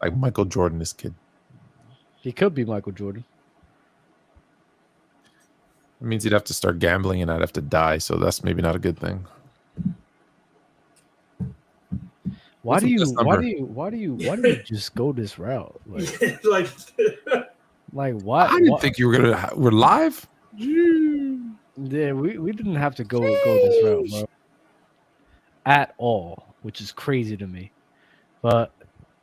Like Michael Jordan, this kid. He could be Michael Jordan. It means he'd have to start gambling and I'd have to die. So that's maybe not a good thing. Why do you just go this route? Like what? I didn't think you were we're live. Yeah, we didn't have to go this route, bro. At all, which is crazy to me. But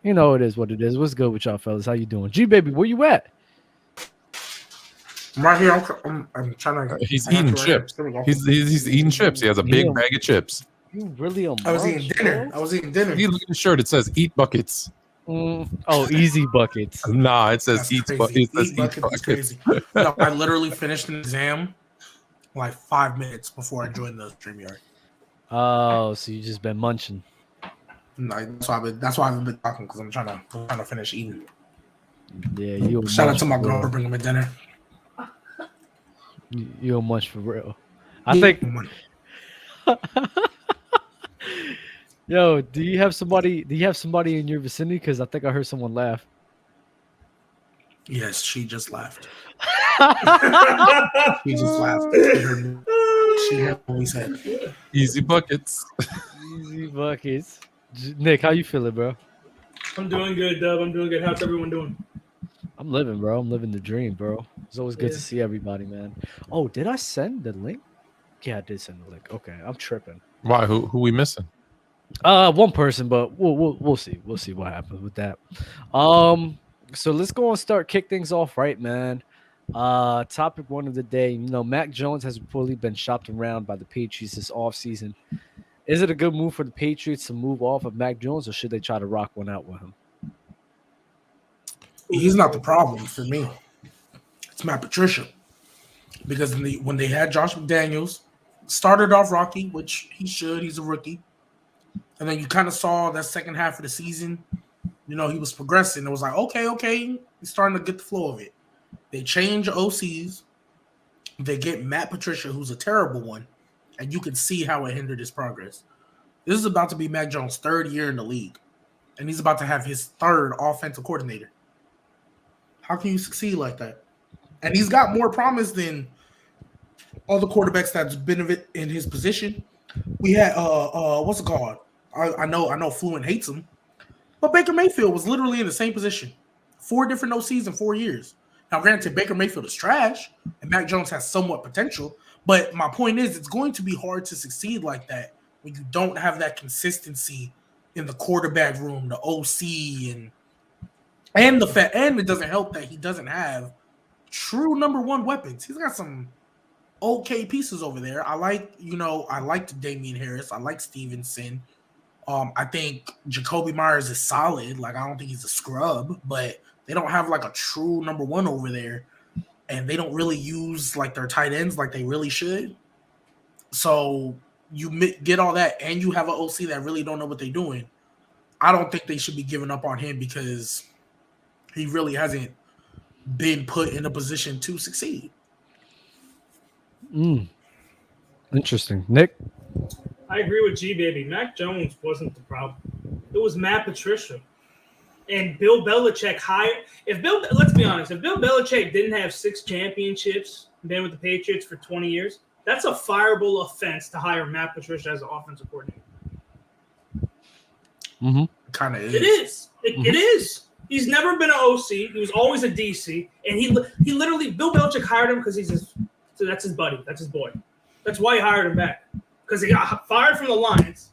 you know it is what it is. What's good with y'all fellas? How you doing? G baby, where you at? I'm right here. I'm trying to. He's eating chips. He's eating chips. He has a big bag of chips. You really I was eating dinner. You look at the shirt. It says "Eat buckets." Oh, easy buckets. Nah, it says "Eat buckets." Eat buckets is crazy. No, I literally finished an exam like 5 minutes before I joined the StreamYard. Oh, so you just been munching. No, that's why I've been talking because I'm trying to finish eating. Yeah, you. Shout out to my girl for bringing me dinner. You don't munch for real. I think. Yo, do you have somebody in your vicinity? Because I think I heard someone laugh. Yes, she just laughed. She just laughed. She heard what we said. Easy buckets. Easy buckets. Nick, how you feeling, bro? I'm doing good, Dub. I'm doing good. How's everyone doing? I'm living, bro. I'm living the dream, bro. It's always good to see everybody, man. Oh, did I send the link? Yeah, I did send the link. Okay, I'm tripping. Why? Who we missing? One person, but we'll see. We'll see what happens with that. So let's go and kick things off, right, man. Topic one of the day. You know, Mac Jones has reportedly been shopped around by the Patriots this offseason. Is it a good move for the Patriots to move off of Mac Jones, or should they try to rock one out with him? He's not the problem for me. It's Matt Patricia. Because when they had Josh McDaniels, started off rocky, which he should. He's a rookie. And then you kind of saw that second half of the season, you know, he was progressing. It was like, okay, he's starting to get the flow of it. They change OCs. They get Matt Patricia, who's a terrible one, and you can see how it hindered his progress. This is about to be Mac Jones' third year in the league, and he's about to have his third offensive coordinator. How can you succeed like that? And he's got more promise than all the quarterbacks that's been in his position. We had what's it called? I know Fluent hates him, but Baker Mayfield was literally in the same position. 4 different OCs in 4 years. Now, granted, Baker Mayfield is trash, and Mac Jones has somewhat potential, but my point is it's going to be hard to succeed like that when you don't have that consistency in the quarterback room, the OC, and it doesn't help that he doesn't have true number one weapons. He's got some okay pieces over there. I liked Damian Harris. I like Stevenson. I think Jacoby Myers is solid. Like, I don't think he's a scrub, but they don't have like a true number one over there, and they don't really use like their tight ends like they really should. So you get all that, and you have an OC that really don't know what they're doing. I don't think they should be giving up on him because he really hasn't been put in a position to succeed. Interesting. Nick? I agree with G Baby. Mac Jones wasn't the problem. It was Matt Patricia. And Bill Belichick let's be honest, if Bill Belichick didn't have 6 championships and been with the Patriots for 20 years, that's a fireable offense to hire Matt Patricia as an offensive coordinator. Kind of is. It is. It is. He's never been an OC. He was always a DC. And he literally, Bill Belichick hired him because so that's his buddy. That's his boy. That's why he hired him back. Because he got fired from the Lions.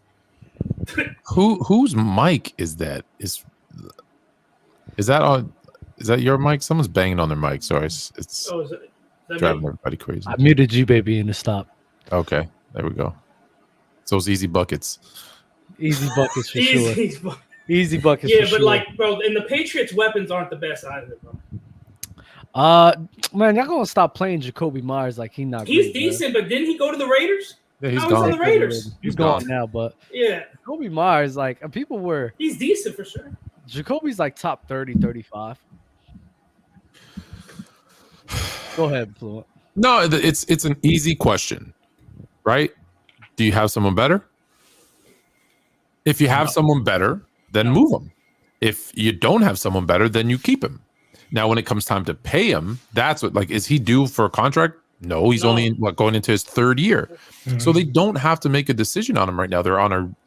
Whose mic is that? Is that your mic? Someone's banging on their mic. Sorry, it's is that driving me? everybody crazy. I muted G Baby in the stop. Okay, there we go. It's those easy buckets. Easy buckets for sure. Easy buckets. Yeah, for but sure. like, bro, and the Patriots' weapons aren't the best either, bro. Man, y'all gonna stop playing Jacoby Myers like he's not. He's great, decent, but didn't he go to the Raiders? Yeah, he's Now gone. he's on the Raiders. He's gone now, but Yeah, Jacoby Myers, like, people were. he's decent for sure. Jacoby's like top 30, 35. Go ahead, Fluent. No, it's an easy question, right? Do you have someone better? If you have someone better, then move them. If you don't have someone better, then you keep him. Now, when it comes time to pay him, that's what, like, is he due for a contract? No, he's only going into his third year. So they don't have to make a decision on him right now.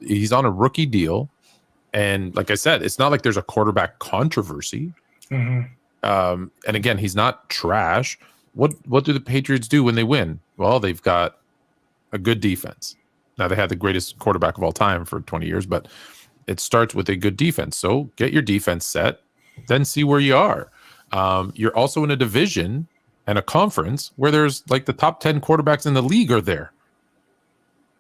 He's on a rookie deal. And like I said, it's not like there's a quarterback controversy. And again, he's not trash. What do the Patriots do when they win? Well, they've got a good defense. Now, they had the greatest quarterback of all time for 20 years, but it starts with a good defense. So get your defense set, then see where you are. You're also in a division and a conference where there's like the top 10 quarterbacks in the league are there.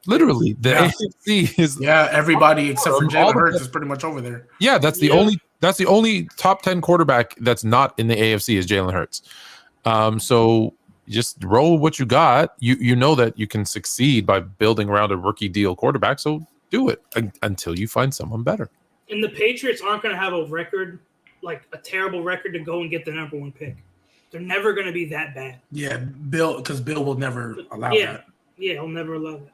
Literally, the AFC is everybody except for Jalen Hurts is pretty much over there. Yeah, that's the only top 10 quarterback that's not in the AFC is Jalen Hurts. So just roll what you got. You know that you can succeed by building around a rookie deal quarterback. So do it until you find someone better. And the Patriots aren't going to have a record, like a terrible record, to go and get the number 1 pick. They're never going to be that bad. Yeah, because Bill will never allow that. Yeah, he'll never allow that.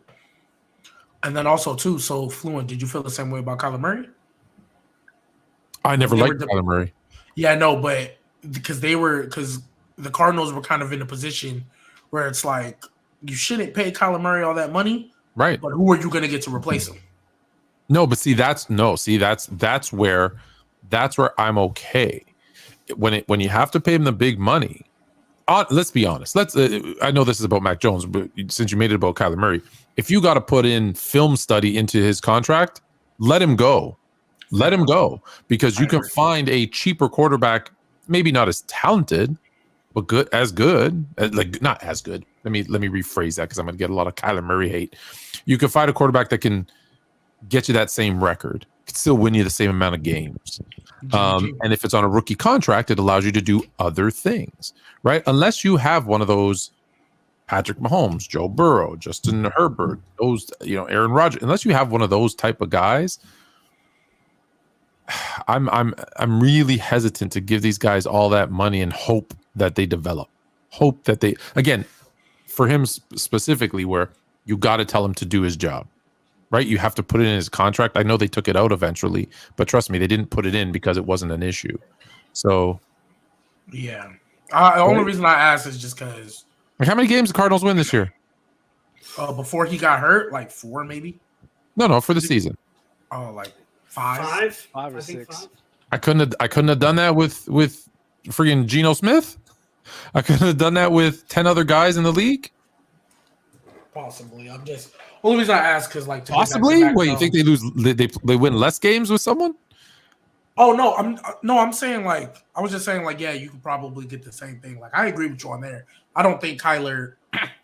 And then also, too, so Fluent, did you feel the same way about Kyler Murray? I never liked Kyler Murray. Yeah, no, but because the Cardinals were kind of in a position where it's like, you shouldn't pay Kyler Murray all that money. Right. But who are you going to get to replace him? No, but that's where I'm okay. When you have to pay him the big money, let's be honest. I know this is about Mac Jones, but since you made it about Kyler Murray, if you got to put in film study into his contract, let him go. Let him go, because you can find a cheaper quarterback, maybe not as talented, but good. Like not as good. Let me rephrase that, because I'm going to get a lot of Kyler Murray hate. You can find a quarterback that can get you that same record, can still win you the same amount of games. And if it's on a rookie contract, it allows you to do other things, right? Unless you have one of those Patrick Mahomes, Joe Burrow, Justin Herbert, those, Aaron Rodgers. Unless you have one of those type of guys, I'm really hesitant to give these guys all that money and hope that they develop. Hope that they, again, for him specifically, where you got to tell him to do his job, right? You have to put it in his contract. I know they took it out eventually, but trust me, they didn't put it in because it wasn't an issue. So, yeah. The only reason I asked is just because. Like, how many games the Cardinals win this year? Before he got hurt, like 4 maybe. No, for the season. Oh, like 5. 5 or 6. 5. I couldn't have done that with freaking Geno Smith. I couldn't have done that with 10 other guys in the league. Possibly. I'm just only reason I ask because like possibly. Wait, you think they lose? They win less games with someone? Oh no, I'm saying like I was just saying like yeah, you could probably get the same thing. Like I agree with you on there. I don't think Kyler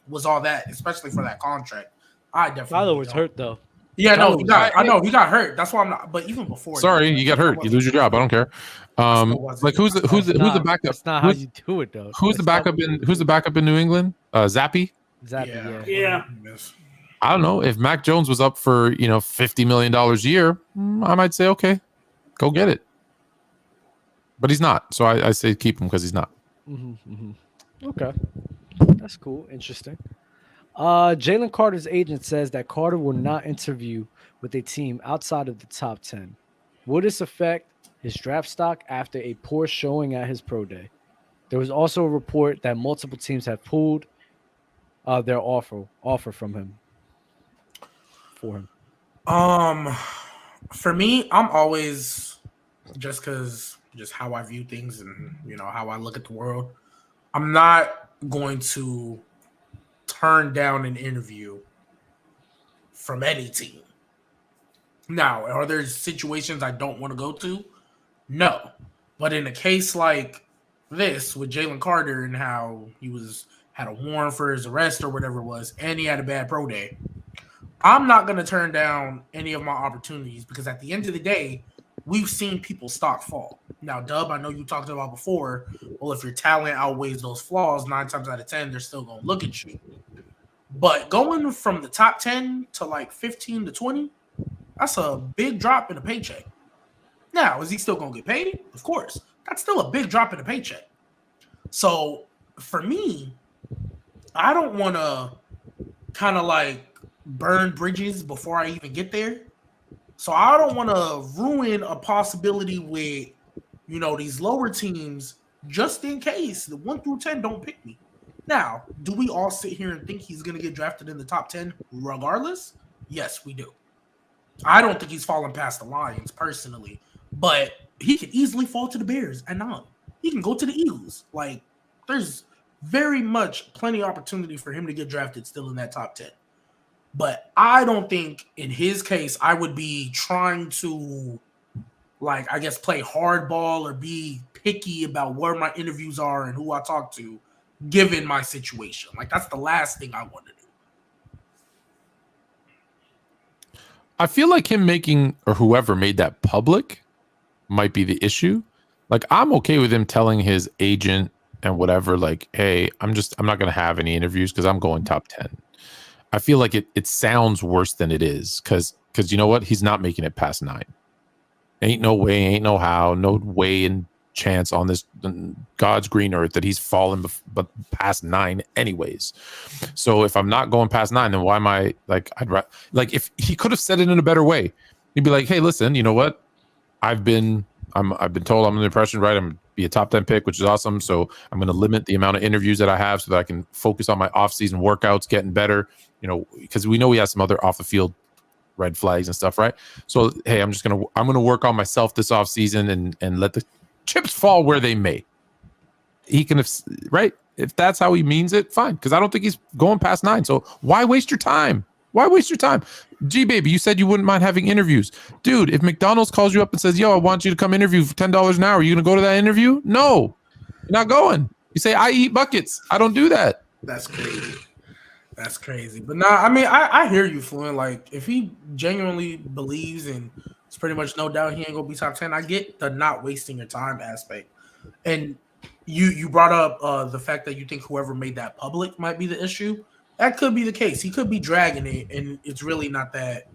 was all that, especially for that contract. I definitely. Kyler was hurt though. Yeah, no, I know he got hurt. That's why I'm not. But even before, sorry, you got hurt. You lose your job. I don't care. Like who's the backup? That's not how you do it though. Who's the backup in New England? Zappy. Yeah. I don't know. If Mac Jones was up for $50 million a year, I might say okay, go get it. But he's not, so I say keep him because he's not. Okay, that's cool. Interesting. Jalen Carter's agent says that Carter will not interview with a team outside of the top 10. Will this affect his draft stock after a poor showing at his pro day? There was also a report that multiple teams have pulled their offer from him. For him. For me, I'm always just how I view things and how I look at the world. I'm not going to turn down an interview from any team. Now, are there situations I don't want to go to? No. But in a case like this with Jalen Carter and how he had a warrant for his arrest or whatever it was, and he had a bad pro day, I'm not going to turn down any of my opportunities because at the end of the day, we've seen people's stock fall. Now, Dub, I know you talked about before, well, if your talent outweighs those flaws, 9 times out of 10, they're still going to look at you. But going from the top 10 to like 15 to 20, that's a big drop in a paycheck. Now, is he still going to get paid? Of course. That's still a big drop in a paycheck. So, for me, I don't want to kind of like burn bridges before I even get there. So I don't want to ruin a possibility with, these lower teams just in case the 1 through 10 don't pick me. Now, do we all sit here and think he's going to get drafted in the top 10 regardless? Yes, we do. I don't think he's fallen past the Lions personally, but he could easily fall to the Bears and not. He can go to the Eagles. Like, there's very much plenty of opportunity for him to get drafted still in that top 10. But I don't think in his case I would be trying to, play hardball or be picky about where my interviews are and who I talk to, given my situation. Like, that's the last thing I want to do. I feel like him making, or whoever made that public, might be the issue. Like, I'm okay with him telling his agent and whatever, like, hey, I'm not going to have any interviews because I'm going top 10. I feel like it sounds worse than it is because you know what? He's not making it past 9. Ain't no way, ain't no how, no way in chance on this God's green earth that he's fallen but past 9 anyways. So if I'm not going past 9, then why am I if he could have said it in a better way, he'd be like, hey, listen, you know what? I've been told I'm in the impression, right? I'm gonna be a top 10 pick, which is awesome. So I'm going to limit the amount of interviews that I have so that I can focus on my off-season workouts, getting better, because we know he has some other off the field red flags and stuff, right? So, hey, I'm going to work on myself this off-season and let the chips fall where they may. He can have, right? If that's how he means it, fine. Because I don't think he's going past 9. So why waste your time? Why waste your time? G baby, you said you wouldn't mind having interviews. Dude, if McDonald's calls you up and says, yo, I want you to come interview for $10 an hour, are you going to go to that interview? No, you're not going. You say, I eat buckets. I don't do that. That's crazy. That's crazy. But nah, I mean, I hear you, Fluent. Like, if he genuinely believes and it's pretty much no doubt he ain't going to be top 10, I get the not wasting your time aspect. And you brought up the fact that you think whoever made that public might be the issue. That could be the case. He could be dragging it, and it's really not that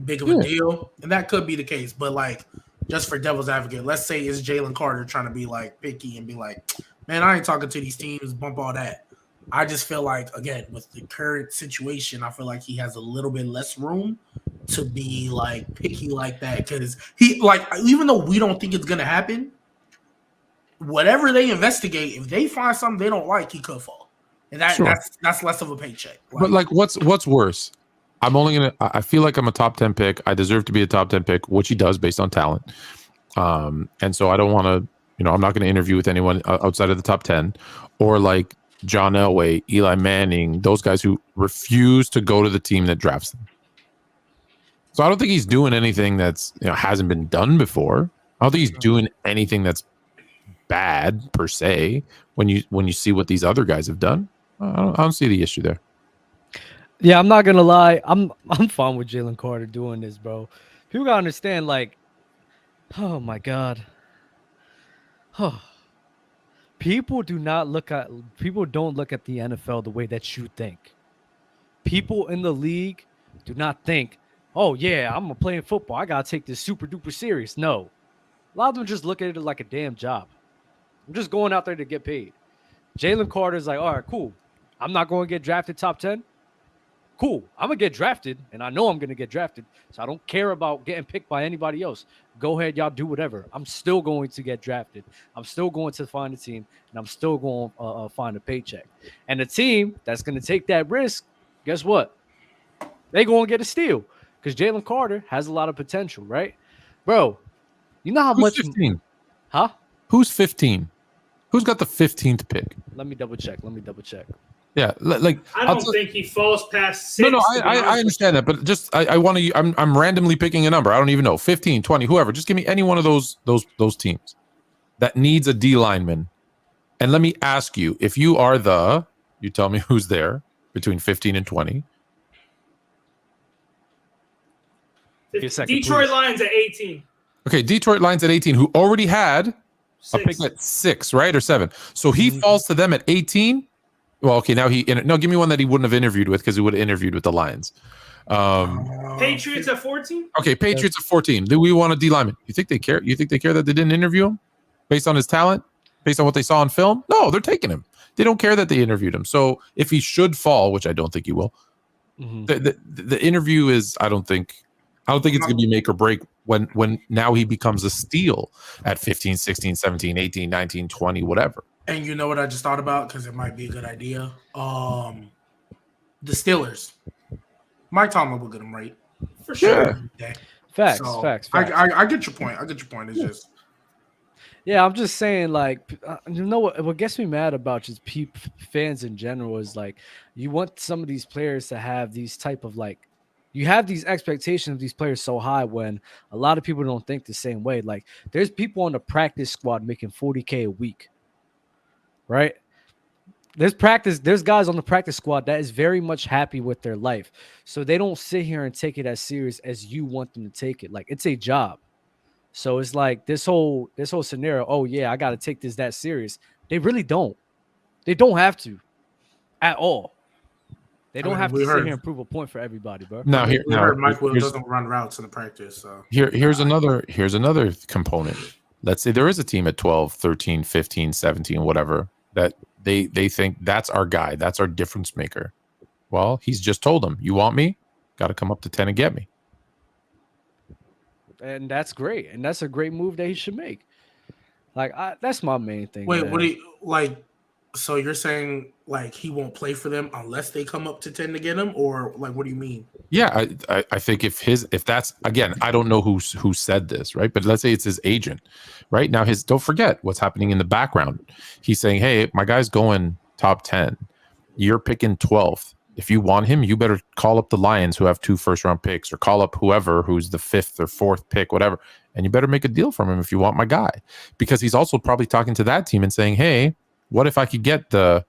big of a deal. And that could be the case. But, like, just for devil's advocate, let's say it's Jalen Carter trying to be, like, picky and be like, man, I ain't talking to these teams, bump all that. I just feel like, again, with the current situation, I feel like he has a little bit less room to be, like, picky like that. Because he, like, even though we don't think it's going to happen, whatever they investigate, if they find something they don't like, he could fall. And that's less of a paycheck. But like, what's worse? I feel like I'm a top 10 pick. I deserve to be a top 10 pick, which he does based on talent. And so I don't want to, I'm not going to interview with anyone outside of the top 10, or like John Elway, Eli Manning, those guys who refuse to go to the team that drafts them. So I don't think he's doing anything that's, hasn't been done before. I don't think he's doing anything that's bad per se when you see what these other guys have done. I don't see the issue there. Yeah, I'm not gonna lie. I'm fine with Jalen Carter doing this, bro. People gotta understand, like, oh my god, people don't look at the NFL the way that you think. People in the league do not think, oh yeah, I'm playing football, I gotta take this super duper serious. No, a lot of them just look at it like a damn job. I'm just going out there to get paid. Jalen Carter's like, all right, cool. I'm not going to get drafted top 10. Cool. I'm going to get drafted, and I know I'm going to get drafted, so I don't care about getting picked by anybody else. Go ahead, y'all do whatever. I'm still going to get drafted. I'm still going to find a team, and I'm still going to find a paycheck. And the team that's going to take that risk, guess what? They're going to get a steal because Jalen Carter has a lot of potential, right? Bro, you know how much – 15? Huh? Who's 15? Who's got the 15th pick? Let me double check. Yeah, like I don't think he falls past 6. No, I understand that, but just I want to. I'm randomly picking a number. I don't even know, 15, 20, whoever. Just give me any one of those teams that needs a D lineman, and let me ask you: if you are you tell me who's there between 15 and 20. Detroit Lions at 18. Okay, Detroit Lions at 18, who already had a pick at 6, right, or 7. So he falls to them at 18. Well, okay, now give me one that he wouldn't have interviewed with because he would have interviewed with the Lions. Patriots at 14? Okay, Patriots at 14. Do we want a D lineman? You think they care? You think they care that they didn't interview him based on his talent, based on what they saw on film? No, they're taking him. They don't care that they interviewed him. So if he should fall, which I don't think he will, the interview is, I don't think I don't think it's going to be make or break when now he becomes a steal at 15, 16, 17, 18, 19, 20, whatever. And you know what I just thought about, because it might be a good idea. The Steelers. Mike Tomlin will get them right for sure. Yeah. Facts. I get your point. It's just. Yeah, I'm just saying, like, you know what gets me mad about just fans in general is, like, you want some of these players to have these type of, like, you have these expectations of these players so high when a lot of people don't think the same way. Like, there's people on the practice squad making $40K a week, right? There's guys on the practice squad that is very much happy with their life. So they don't sit here and take it as serious as you want them to take it. Like, it's a job. So it's like this whole scenario, oh yeah, I got to take this that serious. They really don't. They don't have to at all. They don't have to sit here and prove a point for everybody, bro. Now we heard Mike Will doesn't run routes in the practice. So here's another component. Let's say there is a team at 12, 13, 15, 17, whatever, that they think that's our guy, that's our difference maker. Well, he's just told them, you want me? Got to come up to 10 and get me. And that's great. And that's a great move that he should make. Like, that's my main thing. Wait, man. what do you like? So you're saying like he won't play for them unless they come up to 10 to get him, or like what do you mean? Yeah, I think if that's, again, I don't know who said this, right? But let's say it's his agent, right? Now don't forget what's happening in the background. He's saying, hey, my guy's going top 10. You're picking 12th. If you want him, you better call up the Lions who have 2 first-round picks, or call up whoever who's the 5th or 4th pick, whatever, and you better make a deal from him if you want my guy. Because he's also probably talking to that team and saying, hey, what if I could get the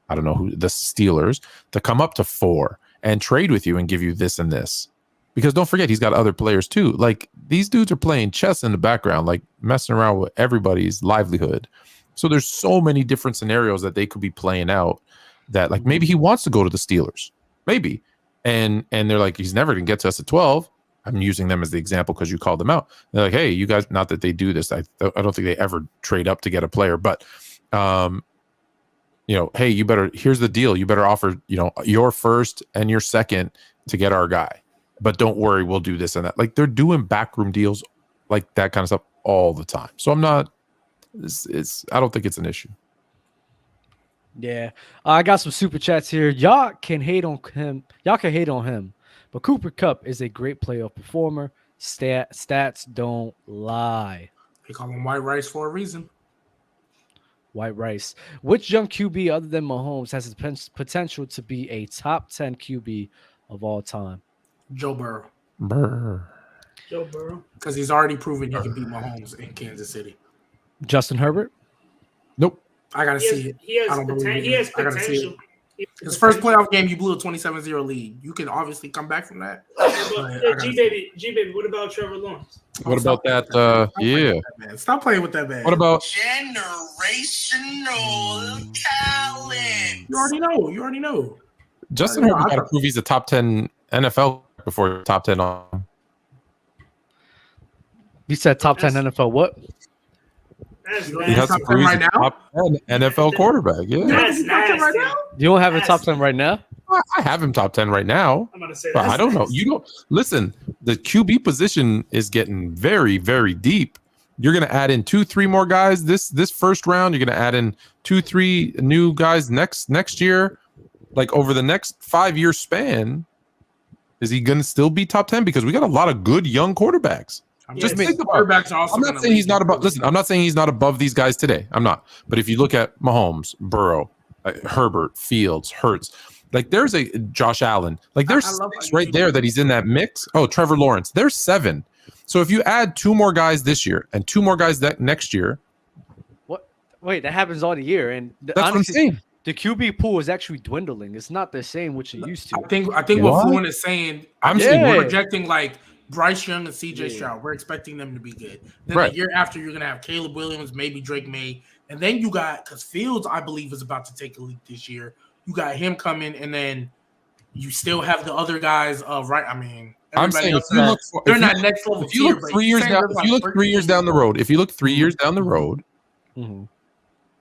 Steelers to come up to 4 and trade with you and give you this and this? Because don't forget, he's got other players too. Like, these dudes are playing chess in the background, like messing around with everybody's livelihood. So there's so many different scenarios that they could be playing out, that like maybe he wants to go to the Steelers, maybe, and they're like, he's never gonna get to us at 12. I'm using them as the example because you called them out. They're like, hey, you guys, not that they do this, I don't think they ever trade up to get a player, but hey, you better, here's the deal, you better offer your first and your second to get our guy, but don't worry, we'll do this and that. Like, they're doing backroom deals like that kind of stuff all the time. So I don't think it's an issue. Yeah, I got some super chats here. Y'all can hate on him, but Cooper Kupp is a great playoff performer. Stats don't lie. They call him white rice for a reason. White rice. Which young QB other than Mahomes has the potential to be a top 10 QB of all time? Joe Burrow. Joe Burrow. Because he's already proven he can beat Mahomes in Kansas City. Justin Herbert? Nope. I gotta see it. He has potential. His first playoff game, you blew a 27-0 lead. You can obviously come back from that. G baby, what about Trevor Lawrence? What about that? Stop playing with that man. What about generational talent? You already know. Justin Herbert got to prove he's a top 10 NFL before top 10 on. You said top 10 NFL what? He has to prove he's a top 10 NFL quarterback. Yeah. That's nasty. You don't have a top 10 right now? I have him top 10 right now. I'm gonna say but I don't know. You don't listen. The QB position is getting very, very deep. You're going to add in 2-3 more guys this first round. You're going to add in 2-3 new guys next year. Like, over the next 5-year span, is he going to still be top 10? Because we got a lot of good young quarterbacks. Just think about quarterbacks. I'm not saying he's not above. Listen, I'm not saying he's not above these guys today. I'm not. But if you look at Mahomes, Burrow, Herbert, Fields, Hurts, like, there's a Josh Allen, like, there's 6 right there that he's in that mix. Oh, Trevor Lawrence, there's 7. So if you add 2 more guys this year and 2 more guys that next year, what? Wait, that happens all the year, and that's honestly, what I'm saying. The QB pool is actually dwindling. It's not the same what you used to. I think what Fluent is saying, we're projecting like Bryce Young and CJ Stroud. We're expecting them to be good. Then the year after, you're gonna have Caleb Williams, maybe Drake May, and then you got, because Fields, I believe, is about to take a leap this year. You got him coming, and then you still have the other guys. Right? I mean, I'm saying they're not next level. If you look 3 years down, if you look 3 years down the road,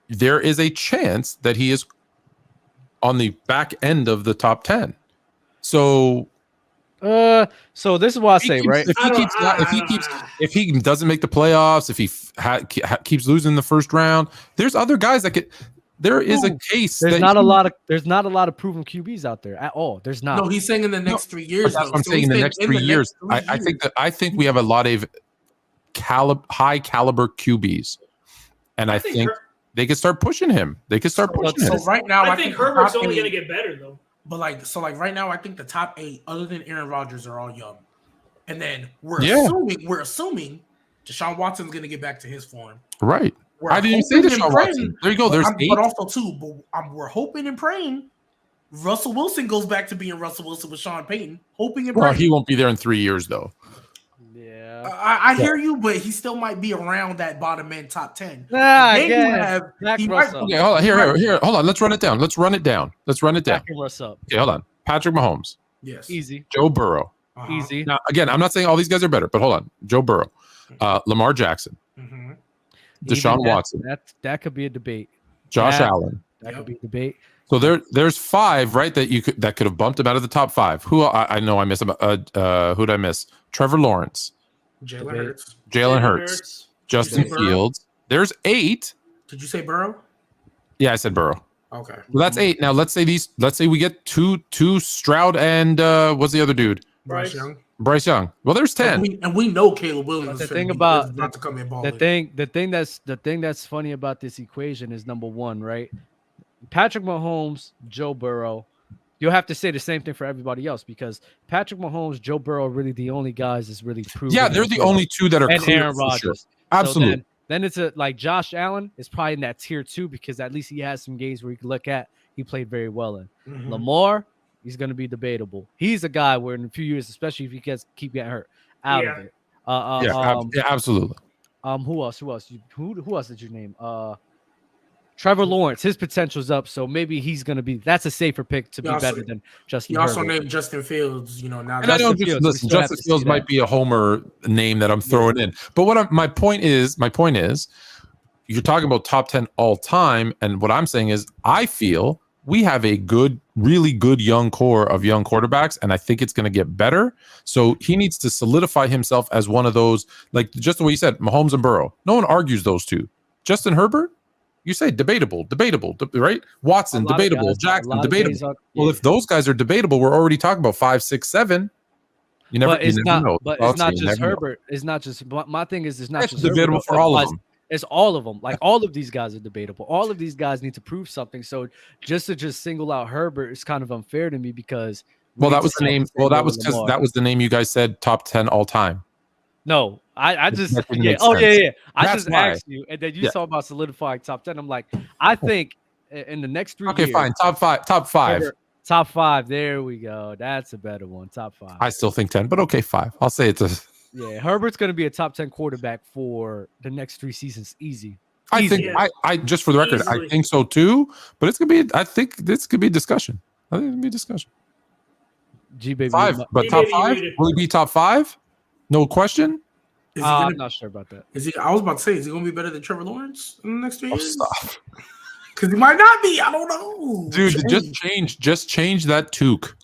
there is a chance that he is on the back end of the top 10. So So this is what I say, right? If he doesn't make the playoffs, if he keeps losing the first round, there's other guys that could. There is a case. There's not a lot of proven QBs out there at all. There's not. No, he's saying in the next 3 years. That's what I'm saying. In the next 3 years, I think we have a lot of high caliber QBs, and I think they could start pushing him. They could start pushing him. So right now, I think Herbert's only going to get better though. But right now, I think the top 8, other than Aaron Rodgers, are all young, and then we're assuming Deshaun Watson's going to get back to his form. Right. I didn't say Deshaun Watson. There you go. There's 8. But also too, we're hoping and praying Russell Wilson goes back to being Russell Wilson with Sean Payton. Hoping and praying. Well, he won't be there in 3 years though. Yeah. I hear you, but he still might be around that bottom end top 10. Yeah. Okay, hold on. Here. Hold on. Let's run it down. Back Russ up. Okay, hold on. Patrick Mahomes. Yes. Easy. Joe Burrow. Easy. Now, again, I'm not saying all these guys are better, but hold on. Joe Burrow. Lamar Jackson. Mm-hmm. Deshaun Watson. That could be a debate. Josh Allen. That could be a debate. So there's 5, right, that could have bumped him out of the top 5. Who I know I missed him. Who did I miss? Trevor Lawrence. Jalen Hurts. Justin Fields. There's 8. Did you say Burrow? Yeah, I said Burrow. Okay. Well, that's 8. Now let's say we get two Stroud and what's the other dude? Bryce Young. Well, there's 10. And we know Caleb Williams. The thing about not to come in ball. the thing that's funny about this equation is number one, right? Patrick Mahomes, Joe Burrow. You'll have to say the same thing for everybody else because Patrick Mahomes, Joe Burrow are really the only guys that's really proven. Yeah, they're the only 2 that are and clear Aaron for Rodgers. sure. Absolutely. So then it's like Josh Allen is probably in that tier 2 because at least he has some games where you can look at he played very well in. Mm-hmm. Lamar, he's going to be debatable. He's a guy where in a few years, especially if he keep getting hurt out of it. Absolutely. Who else? Who else did you name? Trevor Lawrence. His potential's up, so maybe he's going to be. That's a safer pick to be better than Justin. You also Herbert. named Justin Fields. Now. And I don't listen. Justin Fields might be a homer name that I'm throwing in, but my point is, you're talking about top 10 all time, and what I'm saying is, I feel we have a really good young core of young quarterbacks, and I think it's going to get better. So he needs to solidify himself as one of those, like just the way you said, Mahomes and Burrow. No one argues those 2. Justin Herbert, you say debatable, right? Watson, debatable. Jackson, debatable. Well, if those guys are debatable, we're already talking about 5, 6, 7. You never know. But it's not just Herbert. It's not just. My thing is, it's not just debatable for all of them. It's all of them. Like all of these guys are debatable. All of these guys need to prove something. So just to single out Herbert is kind of unfair to me because. Well, that was the name. Well, that was because that was the name you guys said top 10 all time. No, I just yeah. Oh yeah. I just asked you, and then you talk about solidifying top 10. I'm like, I think in the next 3 years. Okay, fine. Top five. Herbert, top 5. There we go. That's a better one. Top 5. I still think 10, but okay, 5. I'll say it's a. Yeah, Herbert's going to be a top 10 quarterback for the next 3 seasons. Easy. I think I just for the record, I think so too. But it's gonna be. I think this could be a discussion. I think it'll be a discussion. G baby 5, but top 5 will he be top 5? No question. I'm not sure about that. I was about to say, is he going to be better than Trevor Lawrence in the next 3 years? Because he might not be. I don't know, dude. Just change that toque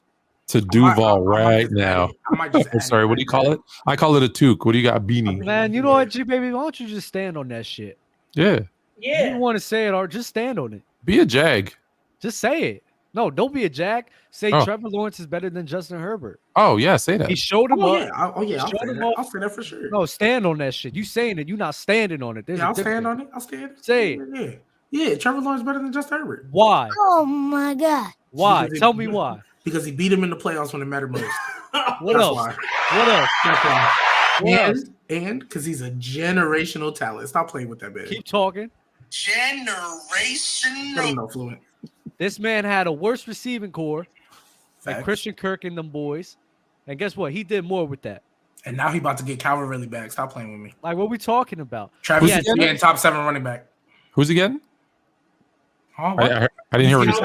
to Duval right now. Sorry, what do you call it? I call it a toque. What do you got? Beanie. Man, you know what, G baby? Why don't you just stand on that shit? Yeah. You don't want to say it or just stand on it. Be a Jag. Just say it. No, don't be a Jag. Say Trevor Lawrence is better than Justin Herbert. Oh yeah, say that. He showed him up. Yeah. I'll say that for sure. No, stand on that shit. You saying it? You not standing on it. I'll stand on it. I'll stand. Say it. Yeah. Trevor Lawrence better than Justin Herbert. Why? Oh my God. Why? Tell me why. Because he beat him in the playoffs when it mattered most. What else? What else? And because he's a generational talent. Stop playing with that man. Keep talking. Generational. No fluent. This man had a worse receiving core than Christian Kirk and them boys. And guess what? He did more with that. And now he about to get Calvin Ridley back. Stop playing with me. Like, what are we talking about? Travis Etienne, top 7 running back. Who's again? Huh, I didn't hear what he said.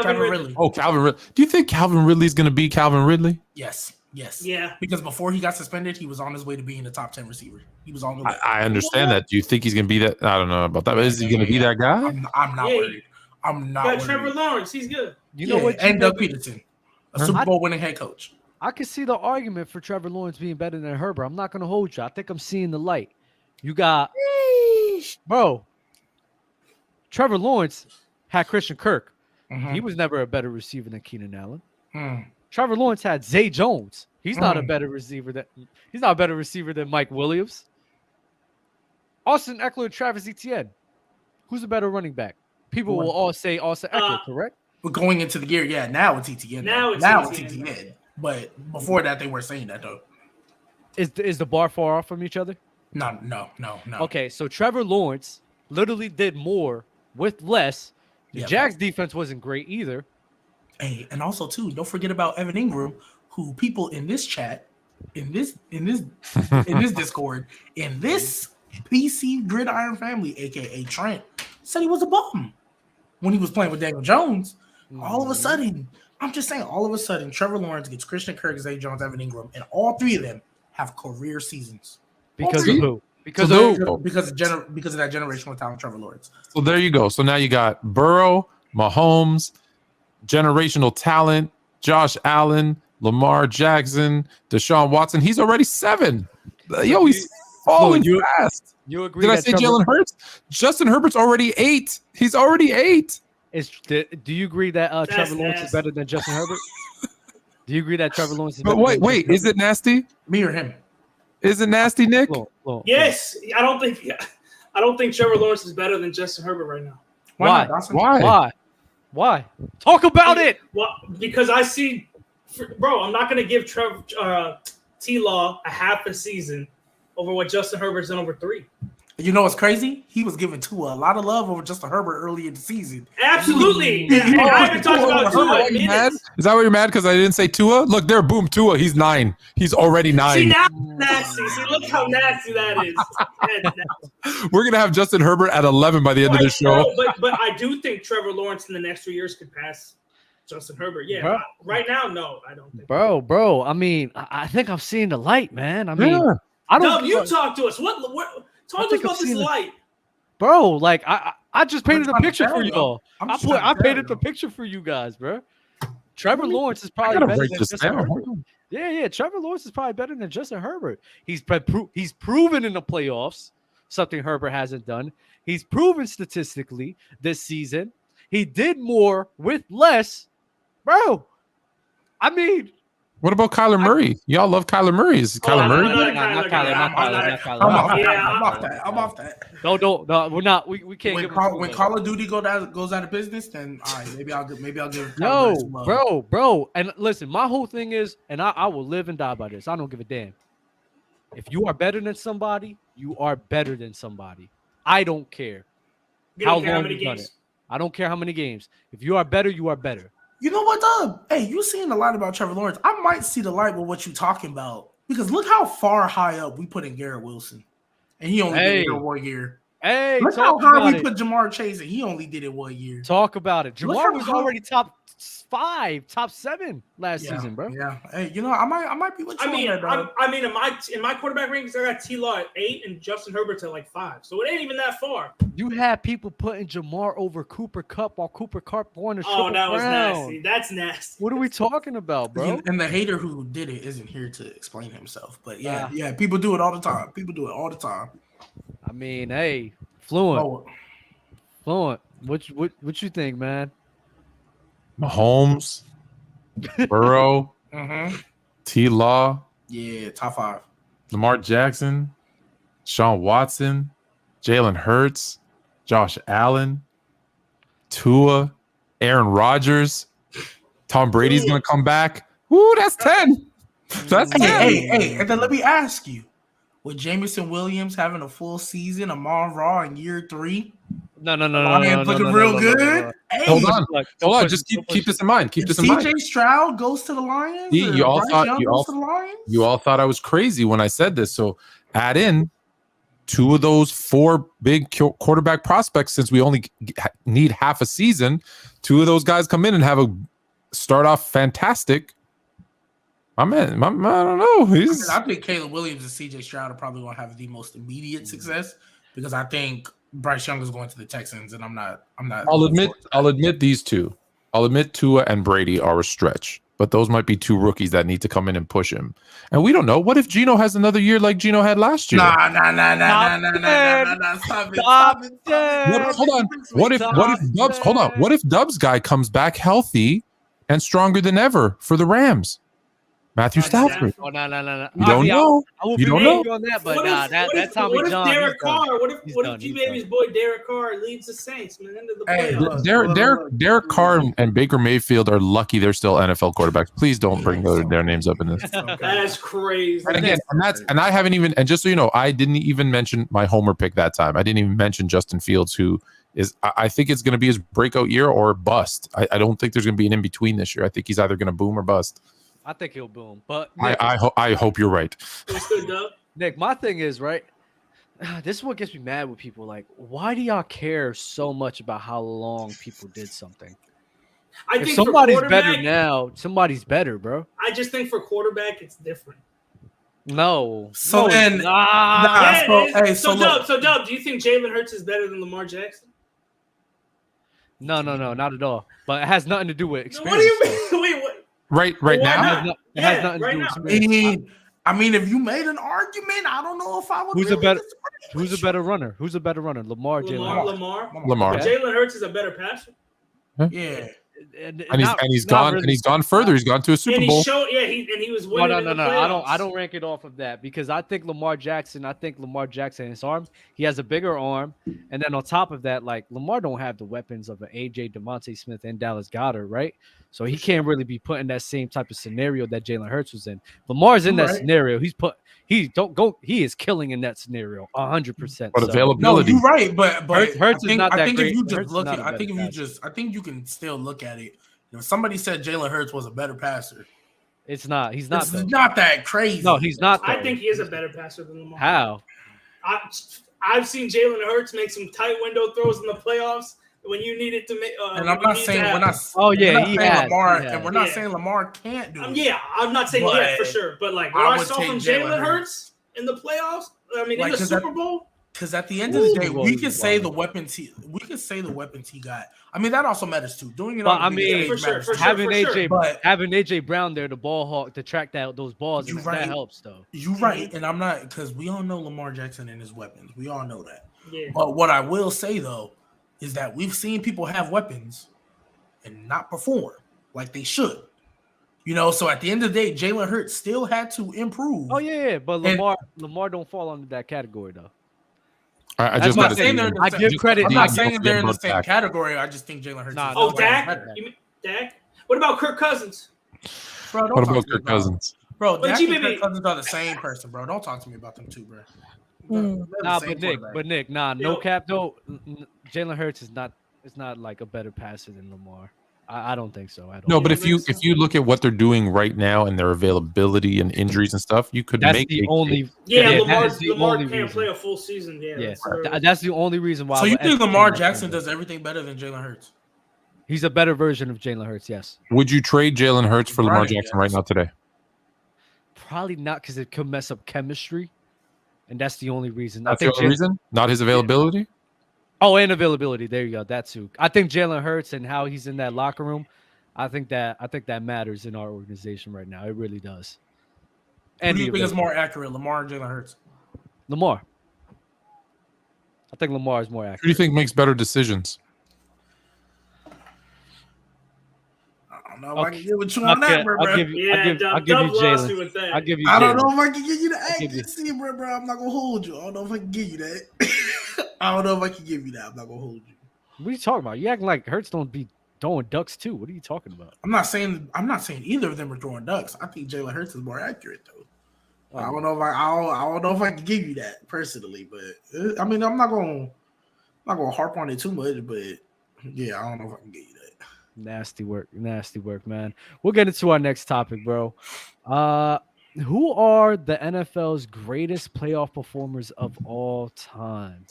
Calvin Ridley. Oh, Calvin Ridley. Do you think Calvin Ridley's going to be Calvin Ridley? Yes. Yeah. Because before he got suspended, he was on his way to being a top 10 receiver. He was on the way. I understand that. Do you think he's going to be that? I don't know about that. But is he going to be that guy? I'm not worried. I'm not worried. Trevor Lawrence, he's good. You know what? And Doug Peterson, a Super Bowl winning head coach. I can see the argument for Trevor Lawrence being better than Herbert. I'm not gonna hold you. I think I'm seeing the light. You got, bro. Trevor Lawrence had Christian Kirk. He was never a better receiver than Keenan Allen. Trevor Lawrence had Zay Jones. He's not a better receiver than Mike Williams. Austin Ekeler and Travis Etienne. Who's a better running back? People will all say Austin Ekeler, correct? But going into the year, yeah, now it's ETN. Now it's ETN. But before that, they weren't saying that though. Is the bar far off from each other? No. Okay, so Trevor Lawrence literally did more with less. The Jags defense wasn't great either. Hey, and also too, don't forget about Evan Ingram, who people in this chat, in this Discord, in this PC Gridiron family, aka Trent, said he was a bum when he was playing with Daniel Jones. All of a sudden, Trevor Lawrence gets Christian Kirk, Zay Jones, Evan Ingram, and all three of them have career seasons. Because of who? Because of that generational talent, Trevor Lawrence. So there you go. So now you got Burrow, Mahomes, generational talent, Josh Allen, Lamar Jackson, Deshaun Watson. He's already 7. Yo, he's falling fast. You agree? Did I say Jalen Hurts? Justin Herbert's already 8. He's already 8. Do you agree that Trevor Lawrence is better than Justin Herbert? Do you agree that Trevor Lawrence is better? But wait, is it nasty? Me or him? Is it nasty, Nick? Yes, I don't think Trevor Lawrence is better than Justin Herbert right now. Why? Talk about it. Well, because I see, bro. I'm not going to give T-Law a half a season over what Justin Herbert's done over 3. You know what's crazy? He was giving Tua a lot of love over Justin Herbert early in the season. Absolutely. I haven't talked about Tua in minutes. Is that why you're mad? Because I didn't say Tua? Look there, boom, Tua. He's 9. He's already 9. See, now nasty. See, look how nasty that is. We're going to have Justin Herbert at 11 by the end of the show. But I do think Trevor Lawrence in the next 3 years could pass Justin Herbert. Yeah. Bro. Right now, no, I don't think. Bro. I mean, I think I'm seeing the light, man. I mean, I don't. No, you talk to us. What talk to us about this light. Bro, like I just painted a picture for y'all. I painted the picture for you guys, bro. Trevor Lawrence is probably better than Justin Herbert. Yeah. Trevor Lawrence is probably better than Justin Herbert. He's proven in the playoffs something Herbert hasn't done. He's proven statistically this season. He did more with less, bro. I mean, what about Kyler Murray? Y'all love Kyler Murray. Is Kyler Murray? Not Kyler. I'm off that. No, we're not. We can't. When Call of Duty goes out of business, then all right, maybe I'll give. No, bro. And listen, my whole thing is, and I will live and die by this. I don't give a damn. If you are better than somebody, you are better than somebody. I don't care how long you've done it. I don't care how many games. If you are better, you are better. You know what, Doug? Hey, you seeing a lot about Trevor Lawrence. I might see the light with what you're talking about. Because look how far high up we put in Garrett Wilson. And he only did it in 1 year. Hey, look how high we put Jamar Chase and he only did it 1 year. Talk about it. Jamar was already top 5, top 7 last season, bro. Yeah. Hey, you know, I might be with you on that, bro. I mean, in my quarterback rankings, I got T-Law at 8 and Justin Herbert at like 5. So it ain't even that far. You had people putting Jamar over Cooper Kupp while Cooper Kupp won the Triple Crown. That was nasty. That's nasty. What are we talking about, bro? And the hater who did it isn't here to explain himself. But yeah, people do it all the time. I mean, hey, Fluent. What you think, man? Mahomes, Burrow, T-Law. Yeah, top 5. Lamar Jackson, Sean Watson, Jalen Hurts, Josh Allen, Tua, Aaron Rodgers, Tom Brady's going to come back. Woo, that's 10. That's 10. Hey, and then let me ask you, with Jameson Williams having a full season, Amon Ra in year 3? No. Looking real good. Hey, hold on. Just keep this in mind. Keep this in mind. CJ Stroud goes to the Lions. You all thought I was crazy when I said this. So add in 2 of those 4 big quarterback prospects. Since we only need half a season, 2 of those guys come in and have a start off fantastic. I don't know. I think Caleb Williams and CJ Stroud are probably going to have the most immediate success because I think Bryce Young is going to the Texans, and I'm not. I'll admit these 2. I'll admit Tua and Brady are a stretch. but those might be two rookies that need to come in and push him. And we don't know. What if Geno has another year like Geno had last year? Nah. Stop it. Hold on. What if Dubs? Hold on. What if Dubs guy comes back healthy and stronger than ever for the Rams? Matthew Stafford. Oh no. You don't know. You don't know on that, but that's Tommy what if John. Derek Carr? What if G Baby's boy Derek Carr leads the Saints, man, into the playoffs? Derek Carr and Baker Mayfield are lucky they're still NFL quarterbacks. Please don't bring their names up in this. That's crazy. And again, and I haven't even, and just so you know, I didn't even mention my homer pick that time. I didn't even mention Justin Fields, who is, I think it's going to be his breakout year or bust. I don't think there's going to be an in between this year. I think he's either going to boom or bust. I think he'll boom, but Nick, I hope you're right. Nick, my thing is, right, this is what gets me mad with people. Like, why do y'all care so much about how long people did something? I if think somebody's better now, somebody's better, bro. I just think for quarterback, it's different. No. So no, then, so Dub, do you think Jalen Hurts is better than Lamar Jackson? No, not at all. But it has nothing to do with experience. What do you mean? Wait, what? Right now. It has nothing to do with experience. I mean, if you made an argument, I don't know if I would. Who's a better runner? Who's a better runner? Lamar. Lamar. Jalen Hurts is a better passer. Yeah. And he's gone further. He's gone to a Super Bowl. He was winning. No. I don't rank it off of that because I think Lamar Jackson, his arm, he has a bigger arm, and then on top of that, like Lamar don't have the weapons of an AJ, Devontae Smith, and Dallas Goedert, right? So he can't really be put in that same type of scenario that Jalen Hurts was in. Lamar's in that scenario. He is killing in that scenario 100%. But availability. No, you're right. But Hurts is not that great. If you just look at, I think you can still look at it. If somebody said Jalen Hurts was a better passer, it's not. He's not. It's not that crazy. No, he's not. I think he is a better passer than Lamar. How? I've seen Jalen Hurts make some tight window throws in the playoffs when you needed to make. And I'm not saying we're not. We're not saying Lamar can't do it. Yeah, I'm not saying for sure, but like what I saw from Jalen Hurts in the playoffs, I mean, in the Super Bowl. Because at the end of the day, we can say the weapons he got. I mean, that also matters too. Doing it on the big stage matters. Having AJ Brown there, the ball hawk to track those balls, that helps though. You're right, and I'm not, because we all know Lamar Jackson and his weapons. We all know that. Yeah. But what I will say though is that we've seen people have weapons and not perform like they should. You know, so at the end of the day, Jalen Hurts still had to improve. Oh yeah, but Lamar don't fall under that category though. I give credit. I'm not saying they're in the same category. I just think Jalen Hurts. Dak? You mean Dak? What about Kirk Cousins? Bro, what about Kirk Cousins? Bro, Dak and Kirk Cousins are the same person, bro. Don't talk to me about them two, bro. Nick, no cap though. Jalen Hurts is not like a better passer than Lamar. I don't think so at all. No, but if you look at what they're doing right now and their availability and injuries and stuff, you could make the only. Lamar can't play a full season. That's the only reason why. So you think Lamar Jackson does everything better than Jalen Hurts? He's a better version of Jalen Hurts. Yes. Would you trade Jalen Hurts for Lamar Jackson right now today? Probably not, because it could mess up chemistry, and that's the only reason. That's the only reason, not his availability. Oh, and availability. There you go. That too. I think Jalen Hurts and how he's in that locker room. I think that matters in our organization right now. It really does. And who do you think is more accurate, Lamar or Jalen Hurts? Lamar. I think Lamar is more accurate. Who do you think makes better decisions? I don't know if I can get with you on that, bro. I'll give you Jalen. I'll give you. I don't know if I can give you the accuracy, bro. I'm not gonna hold you. I don't know if I can give you that. I don't know if I can give you that. I'm not gonna hold you. What are you talking about? You acting like Hurts don't be throwing ducks too. What are you talking about? I'm not saying either of them are throwing ducks. I think Jalen Hurts is more accurate though. I don't know if I can give you that personally, but I mean I'm not gonna harp on it too much. But yeah, I don't know if I can give you that. Nasty work, man. We'll get into our next topic, bro. Who are the NFL's greatest playoff performers of all time?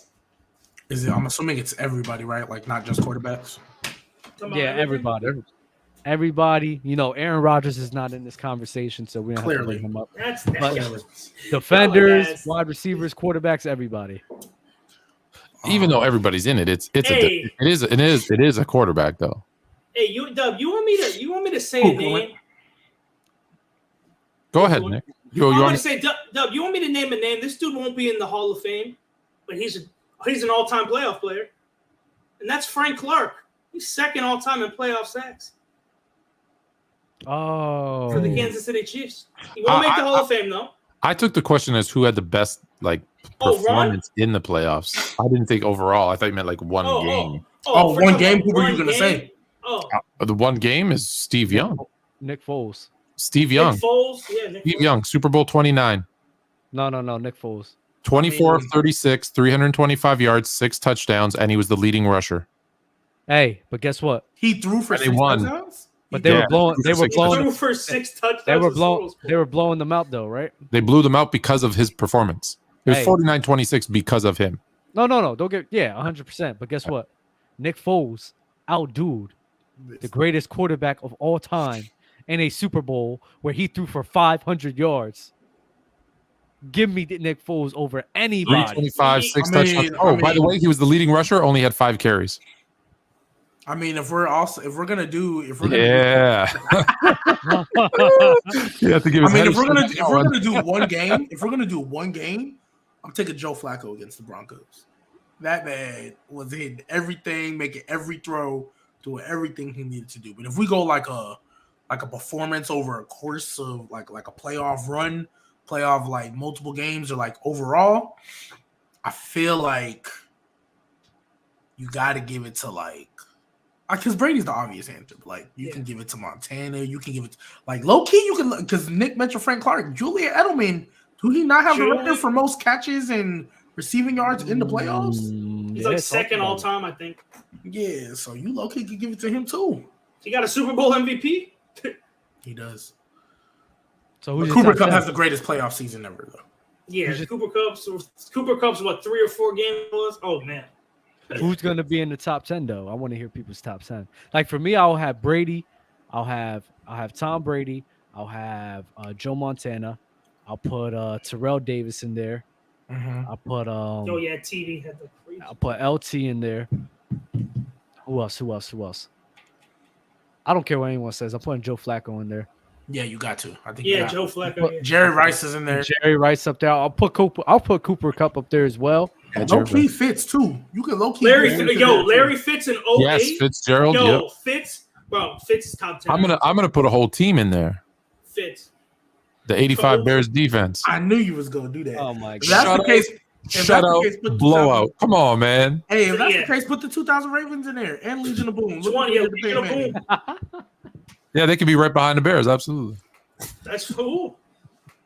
I'm assuming it's everybody, right? Like not just quarterbacks. Yeah, everybody. Everybody. You know, Aaron Rodgers is not in this conversation, so we don't have to bring him up. Defenders, wide receivers, quarterbacks, everybody. Even though everybody's in it, it is a quarterback though. Hey, Dub, you want me to say a name? Go ahead, Nick. You I'm want going to say, Dub, you want me to name a name? This dude won't be in the Hall of Fame, but he's an all-time playoff player. And that's Frank Clark. He's second all-time in playoff sacks for the Kansas City Chiefs. He won't make the Hall of Fame, though. I took the question as who had the best performance in the playoffs. I didn't think overall. I thought you meant like one game. One game? Who were you going to say? The one game is Steve Young. Nick Foles. Steve Young. Nick Foles? Yeah, Nick Steve Foles. Young, Super Bowl 29. No, Nick Foles. 24 of 36, 325 yards, 6 touchdowns, and he was the leading rusher. Hey, but guess what? He threw for 6 touchdowns? But they were blowing. They were blowing. Threw for 6 touchdowns. They were blowing them out, though, right? They blew them out because of his performance. It was Hey. 49-26 because of him. No. Don't get 100%. But guess what? Nick Foles outdued the greatest quarterback of all time in a Super Bowl where he threw for 500 yards. Give me Nick Foles over anybody. 325, 6 touchdowns. By the way, he was the leading rusher. Only had 5 carries. I mean, if we're gonna do, you have to give. If we're gonna do one game, I'm taking Joe Flacco against the Broncos. That man was hitting everything, making every throw, doing everything he needed to do. But if we go like a performance over a course of like a playoff run, playoff like multiple games, or like overall, I feel like you got to give it to because Brady's the obvious answer. Like you can give it to Montana, you can give it like low key. You can because Nick mentioned Frank Clark, Julian Edelman. Do he not have the record for most catches and receiving yards in the playoffs? He's like second all time, I think. Yeah, so you low key could give it to him too. He got a Super Bowl MVP. He does. So Cooper Kupp has the greatest playoff season ever, though. Yeah, Cooper Kupp's what 3 or 4 games was? Oh man. Who's going to be in the top 10 though? I want to hear people's top 10. Like for me, I'll have Brady. I'll have Tom Brady. I'll have Joe Montana. I'll put Terrell Davis in there. I'll put TV had the crazy. I'll put LT in there. Who else? I don't care what anyone says. I'm putting Joe Flacco in there. Yeah, you got to. I think. Joe Flacco. Jerry Rice is in there. Jerry Rice up there. I'll put Cooper Kupp up there as well. Low key Fitz too. You can low key. Larry Fitz in 08. Yes, Fitzgerald. Fitz is top 10. I'm gonna put a whole team in there. Fitz. The 85 Bears defense. I knew you was gonna do that. Oh my god. If that's the case. Shutout, blowout. Come on, man. Hey, if that's the case, put the 2000 Ravens in there and Legion of Boom. Legion of Boom. Yeah, they could be right behind the Bears. Absolutely. That's cool.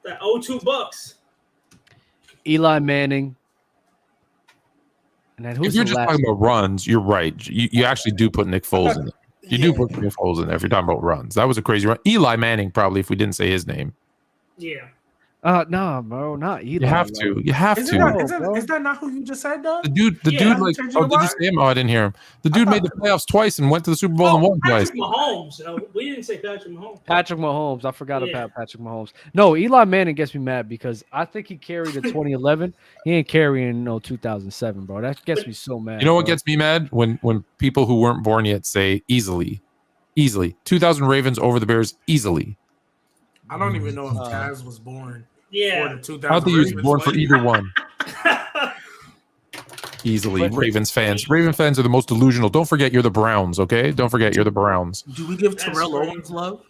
That $2. Eli Manning. And then who's if you're just talking about runs, you're right. You actually do put Nick Foles in it. You do put Nick Foles in there if you're talking about runs. That was a crazy run. Eli Manning, probably, if we didn't say his name. Yeah. No, bro, not Eli. You have to. You have Is to. that not who you just said, though? The dude, did you say him? Oh, I didn't hear him. The dude made the playoffs twice and went to the Super Bowl and won twice. Patrick Mahomes. We didn't say Patrick Mahomes. Patrick Mahomes. I forgot about Patrick Mahomes. No, Eli Manning gets me mad because I think he carried in 2011. He ain't carrying 2007, bro. That gets me so mad. You know what gets me mad? When people who weren't born yet say easily. 2000 Ravens over the Bears easily. I don't even know if Taz was born. Yeah. I don't think he was born for either one. Easily, Ravens fans. Raven fans are the most delusional. Don't forget you're the Browns, okay? Don't forget you're the Browns. Do we give Terrell Owens love?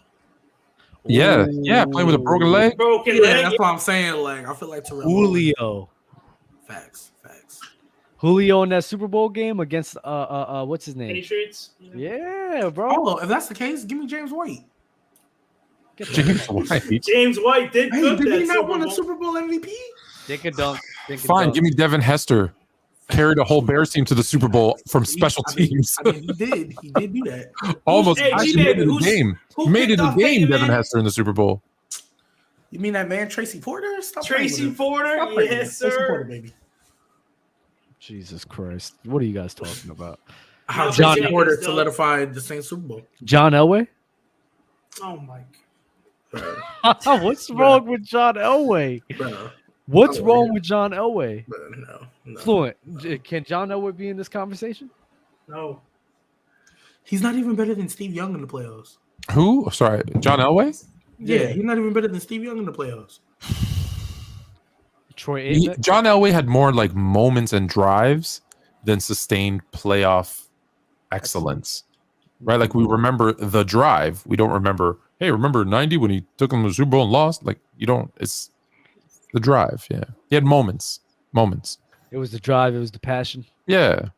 Yeah, playing with a broken leg. That's what I'm saying. Like, I feel like Terrell Julio. Facts. Julio in that Super Bowl game against what's his name? Patriots. Yeah, bro. Oh, if that's the case, give me James White. James White. James White did good. Did he not win a Super Bowl MVP? Dink a dunk. Fine, give me Devin Hester. Carried a whole Bears team to the Super Bowl from special teams. I mean, he did do that. Almost actually made it a game. Made it a game, Devin Hester in the Super Bowl. You mean that man Tracy Porter? Tracy Porter? Yes, sir. Tracy Porter, baby. Jesus Christ. What are you guys talking about? How Tracy Porter solidified the same Super Bowl. John Elway? Oh, my God. What's wrong with John Elway? What's wrong with John Elway? No. Fluent. Can John Elway be in this conversation? No. He's not even better than Steve Young in the playoffs. Who? Sorry, John Elway? Yeah, he's not even better than Steve Young in the playoffs. Troy Aikman. John Elway had more like moments and drives than sustained playoff excellence, right? Like we remember the drive. We don't remember, hey, remember 90 when he took him to the Super Bowl and lost? Like you don't, it's the drive. Yeah. He had moments. It was the drive. It was the passion. Yeah.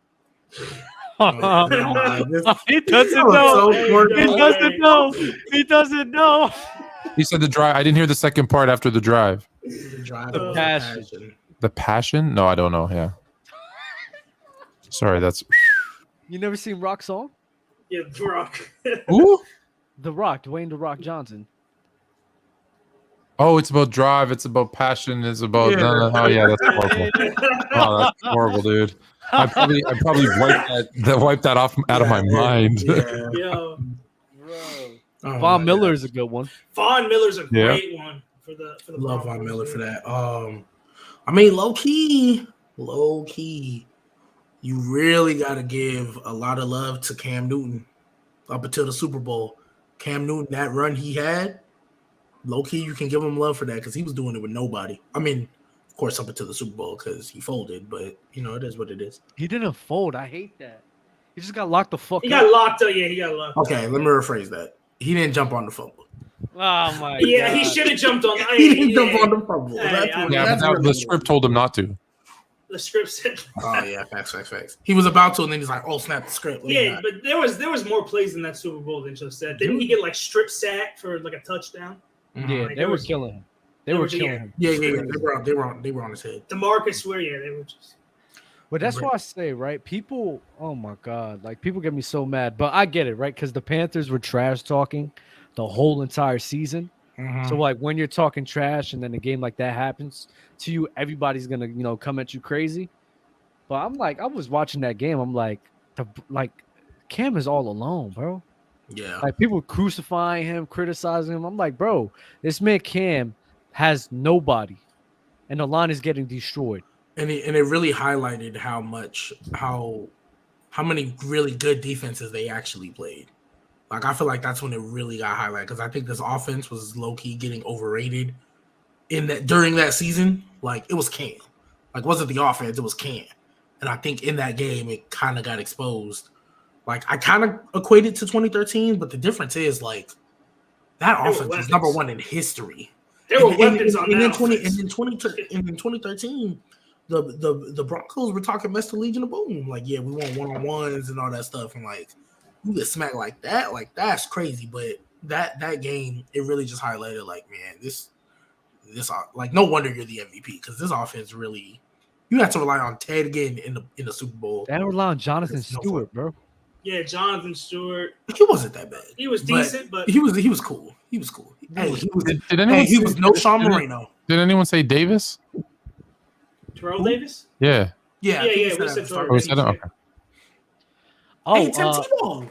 He doesn't know. He doesn't know. He said the drive. I didn't hear the second part after the drive. The passion. The passion? No, I don't know. Yeah. Sorry, that's. You never seen Rock song? Yeah, The Rock. Who? The Rock, Dwayne The Rock Johnson. Oh, it's about drive. It's about passion. It's about. Yeah. Oh yeah, that's horrible. Oh, that's horrible, dude. I probably wiped that off out of my mind. Yeah. Yo, Oh, Von my Miller God. is a good one. Von Miller's a great one for the Love Broncos, Von Miller dude. for that. I mean, low key, you really got to give a lot of love to Cam Newton up until the Super Bowl. Cam Newton, that run he had, low key, you can give him love for that because he was doing it with nobody. I mean, of course, up until the Super Bowl because he folded, but you know, it is what it is. He didn't fold. I hate that. He just got locked the fuck He up. got locked up. Yeah, he got locked. Okay, let me rephrase that. He didn't jump on the fumble. Oh my Yeah, god. he should have jumped on. He didn't jump on the fumble. Hey, That's I- what- Yeah, that's but really the what it script was. told him not to. The script said. Oh yeah, facts. He was about to, and then he's like, "Oh snap, the script." Let me Yeah, not. but there was more plays in that Super Bowl than just that. Didn't he get like strip sacked for like a touchdown? Yeah, Like, they were killing him. They were killing him. Yeah. They were on his head. DeMarcus Ware, yeah, they were just. But that's why I say, right? People, oh my god, like people get me so mad. But I get it, right? Because the Panthers were trash talking the whole entire season. So like when you're talking trash and then a game like that happens to you, everybody's gonna come at you crazy. But I'm like, I was watching that game. I'm like, Cam is all alone, bro. Yeah. Like people crucifying him, criticizing him. I'm like, bro, this man Cam has nobody, and the line is getting destroyed. And it really highlighted how many really good defenses they actually played. Like I feel like that's when it really got highlighted because I think this offense was low key getting overrated during that season. Like it was Cam, like it wasn't the offense, it was Cam, and I think in that game it kind of got exposed. Like I kind of equated to 2013, but the difference is like that There were offense was weapons. number one in history. There were weapons on and that. then offense. in 2013, the Broncos were talking mess to Legion of Boom. Like, yeah, we want one-on-ones and all that stuff. And like, you get smacked like that, like that's crazy. But that game, it really just highlighted, like, man, this like no wonder you're the MVP because this offense really, you have to rely on Ted again in the Super Bowl. They rely on Jonathan There's no Stewart, bro. Yeah, Jonathan Stewart. He wasn't that bad. He was decent, but he was cool. He was cool. Hey, Did anyone he say- was no Sean Moreno. Did anyone say Davis? Terrell Davis. Yeah. Yeah, I think Yeah, he we said said at the start. Oh, we said it? Okay. Oh, Hey, Tim Tebow.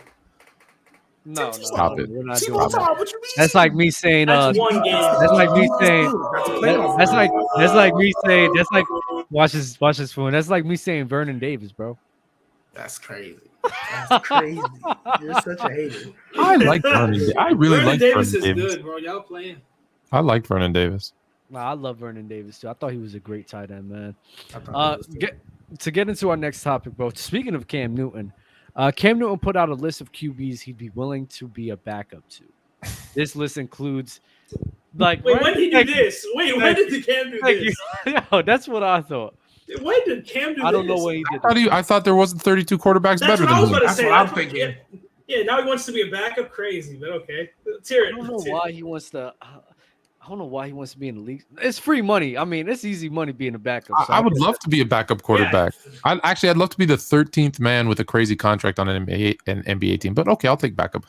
no, Stop it. we're not Tebow doing that. time, what you mean? That's like me saying, That's one game. that's like me saying, That's a playoff. that's like me saying, that's like watch this phone. That's like me saying Vernon Davis, bro. That's crazy. That's crazy. You're such a hater. I like Vernon. I really Vernon like Davis Vernon is Davis. good, bro. Y'all playing. I like Vernon Davis. Nah, I love Vernon Davis too. I thought he was a great tight end, man. I thought it was To get into our next topic, bro. Speaking of Cam Newton, Cam Newton put out a list of QBs he'd be willing to be a backup to. This list includes, like, Wait, right- when did he like- do this? Wait, when did the Cam do like, this? yo, that's what I thought. When did Cam do this? I don't know when he did. I thought there wasn't 32 quarterbacks That's better what I was than him. about to That's say. what I'm That's thinking. Yeah, now he wants to be a backup. Crazy, but okay. Let's hear I it. don't know Let's hear why it. he wants to. I don't know why he wants to be in the league. It's free money. I mean, it's easy money being a backup. so I would love to be a backup quarterback. Yeah. I'd love to be the 13th man with a crazy contract on an NBA team. But okay, I'll take backup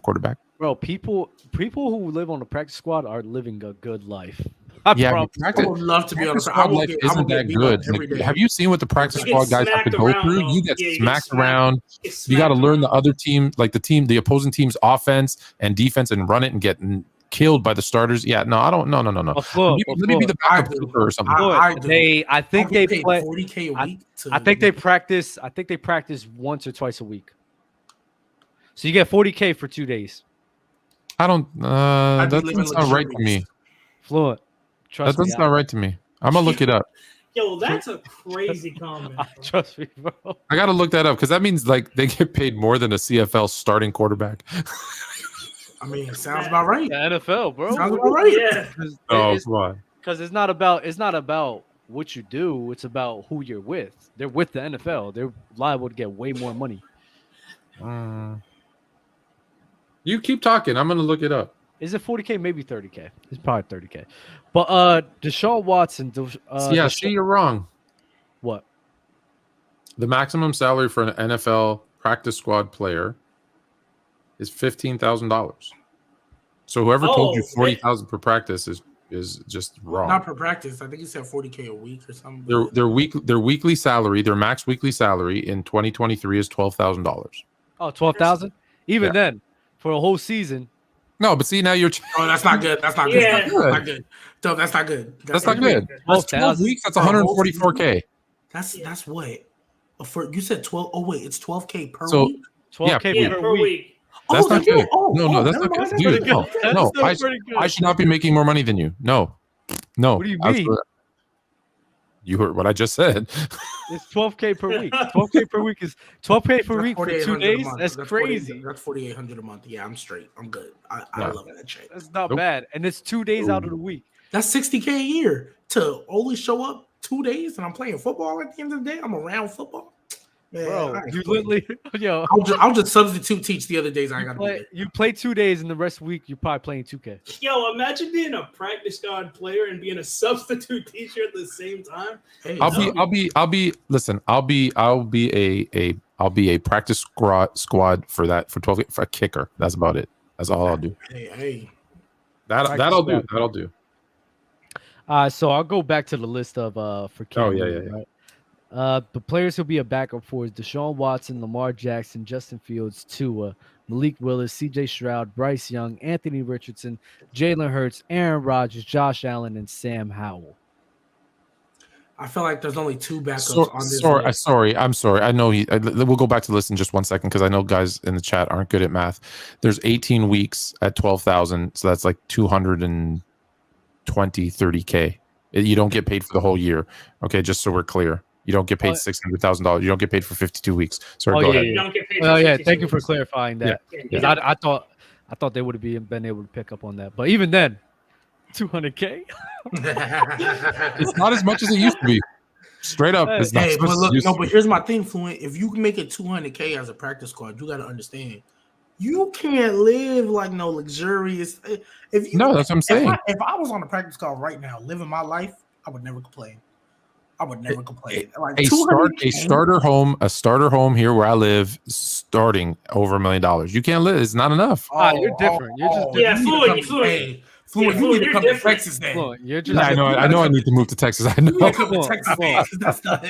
quarterback. Bro, people who live on the practice squad are living a good life. I Yeah, promise. but I practice, would love to be on practice the squad life isn't that good. every Like, day. have you seen what the practice You get squad guys have to smacked go around, through? though. You get Yeah, you get smacked smacked. around. It's You got to smacked learn the around. other team, like the opposing team's offense and defense, and run it and get killed by the starters. Yeah, no, I don't. No. Before, Let me be the I backup do. keeper or something. I do. I think they paid play. $40K a week. I think they practice. I think they practice once or twice a week. So you get $40K for 2 days. I don't. I'd be That living doesn't sound right to luxurious. me. Fluent. That Trust me. doesn't sound right to me. I'm gonna look it up. Yo, that's a crazy comment. Bro. Trust me, bro. I gotta look that up because that means like they get paid more than a CFL starting quarterback. I mean, it sounds about right. The NFL, bro. Sounds about right. Yeah. Oh, come on. Because it's not about what you do. It's about who you're with. They're with the NFL. They're liable to get way more money. You keep talking. I'm gonna look it up. Is it 40K? Maybe 30K. It's probably 30K. But Deshaun Watson. See, you're wrong. What? The maximum salary for an NFL practice squad player is $15,000. So whoever told you 40,000 per practice is just wrong. Not per practice. I think he said 40K a week or something. Their weekly salary, their max weekly salary in 2023 is $12,000. Oh, 12,000? Even Yeah. then, for a whole season. No, but see now you're. Oh, that's not good. That's not good. Yeah. That's not good. No, that's not good. That's not good. That's 12 weeks. That's 144K. That's what. You said 12. Oh wait, it's 12K per So- week. 12K Yeah, Per week. That's not good. Oh, No, that's not never good, mind. dude. No, no, I should not be making more money than you. No. What do you mean? You heard what I just said. It's 12K per week. 12K per week is 12K per That's week for 2 $4,800 a days. month. That's 40 crazy. That's $4,800 a month. Yeah, I'm straight. I'm good. I Yeah. love that check. That's not Nope. bad. And it's 2 days out of the week. That's $60K a year to only show up 2 days, and I'm playing football at the end of the day. I'm around football. Man, Bro, I ain't you playing. literally, yo, I'll just substitute teach the other days I gotta be there. you play 2 days and the rest of the week you're probably playing 2K. Yo, imagine being a practice squad player and being a substitute teacher at the same time. Hey, I'll be a practice squad for 12 for a kicker. That's about it. That's all I'll do. Hey. That'll do. That'll do. So I'll go back to the list of for Cam Newton, right? The players who'll be a backup for is Deshaun Watson, Lamar Jackson, Justin Fields, Tua, Malik Willis, CJ Stroud, Bryce Young, Anthony Richardson, Jalen Hurts, Aaron Rodgers, Josh Allen, and Sam Howell. I feel like there's only 2 backups on this list. I'm sorry. I know we'll go back to the list in just 1 second because I know guys in the chat aren't good at math. There's 18 weeks at 12,000, so that's like 220, 30K. You don't get paid for the whole year. Okay, just so we're clear. You don't get paid $600,000. You don't get paid for 52 weeks. Sorry, go ahead. You don't get paid. Oh yeah, 52 thank you for weeks. clarifying that. Yeah. 'Cause I thought they would have been able to pick up on that, but even then, 200K. It's not as much as it used to be. Straight up, it's not Hey, as much but as it look, used no, to but be. here's my thing, Fluent. If you can make it 200K as a practice squad, you got to understand, you can't live like no luxurious. No, that's what I'm saying. If I was on a practice squad right now, living my life, I would never complain. Like A starter home here where I live, starting over $1 million. You can't live. It's not enough. You're different. You're just Yeah, different. Fluent. Fluent, you need to you're come to different. Texas then. Fluent, you're just Yeah, I know. I need to move to Texas. I know. You need to come to Fluent, Texas then, 'cause that's not.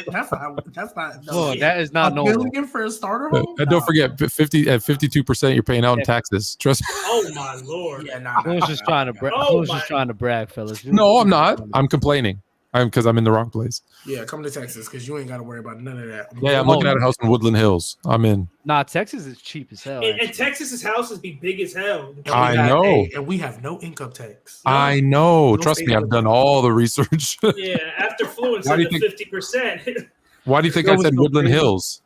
No. Fluent, that is not $1 normal. million for a starter home? And don't forget, 52% you're paying out in taxes. Trust me. Oh my lord. Yeah, nah. Fluent's just trying to brag. Oh Fluent's my- just trying to brag, fellas. No, I'm not. I'm complaining. Because I'm in the wrong place. Yeah, come to Texas because you ain't got to worry about none of that. Yeah, I'm looking at a house in Woodland Hills. I'm in. Nah, Texas is cheap as hell. And actually. Texas's houses be big as hell. I know. And we have no income tax. I know. No Trust state me, I've done all the research. Yeah, after Fluent Why said do you the think- 50%. Why do you think You I know said what's so Woodland crazy? Hills?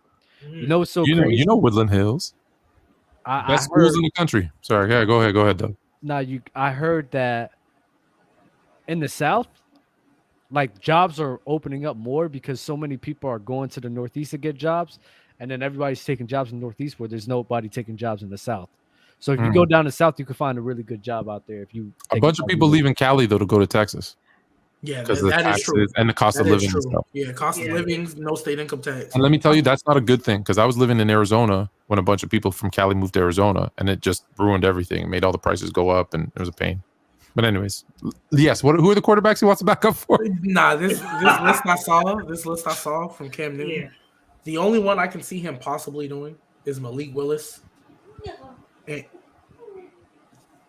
You know what's so You crazy? know Woodland Hills. I Best heard, schools in the country. Sorry, yeah, go ahead, Doug. I heard that in the South, like jobs are opening up more because so many people are going to the Northeast to get jobs, and then everybody's taking jobs in the Northeast where there's nobody taking jobs in the South. So if you go down the South, you can find a really good job out there. If you A take bunch of job people in the- leaving Cali though to go to Texas Yeah, because of the that is taxes true. and the cost That of is living and true. stuff. Yeah, cost of Yeah. living, no state income tax. And let me tell you, that's not a good thing because I was living in Arizona when a bunch of people from Cali moved to Arizona, and it just ruined everything. It made all the prices go up, and it was a pain. But anyways, yes. Who are the quarterbacks he wants to back up for? Nah, this list I saw from Cam Newton. Yeah. The only one I can see him possibly doing is Malik Willis. And,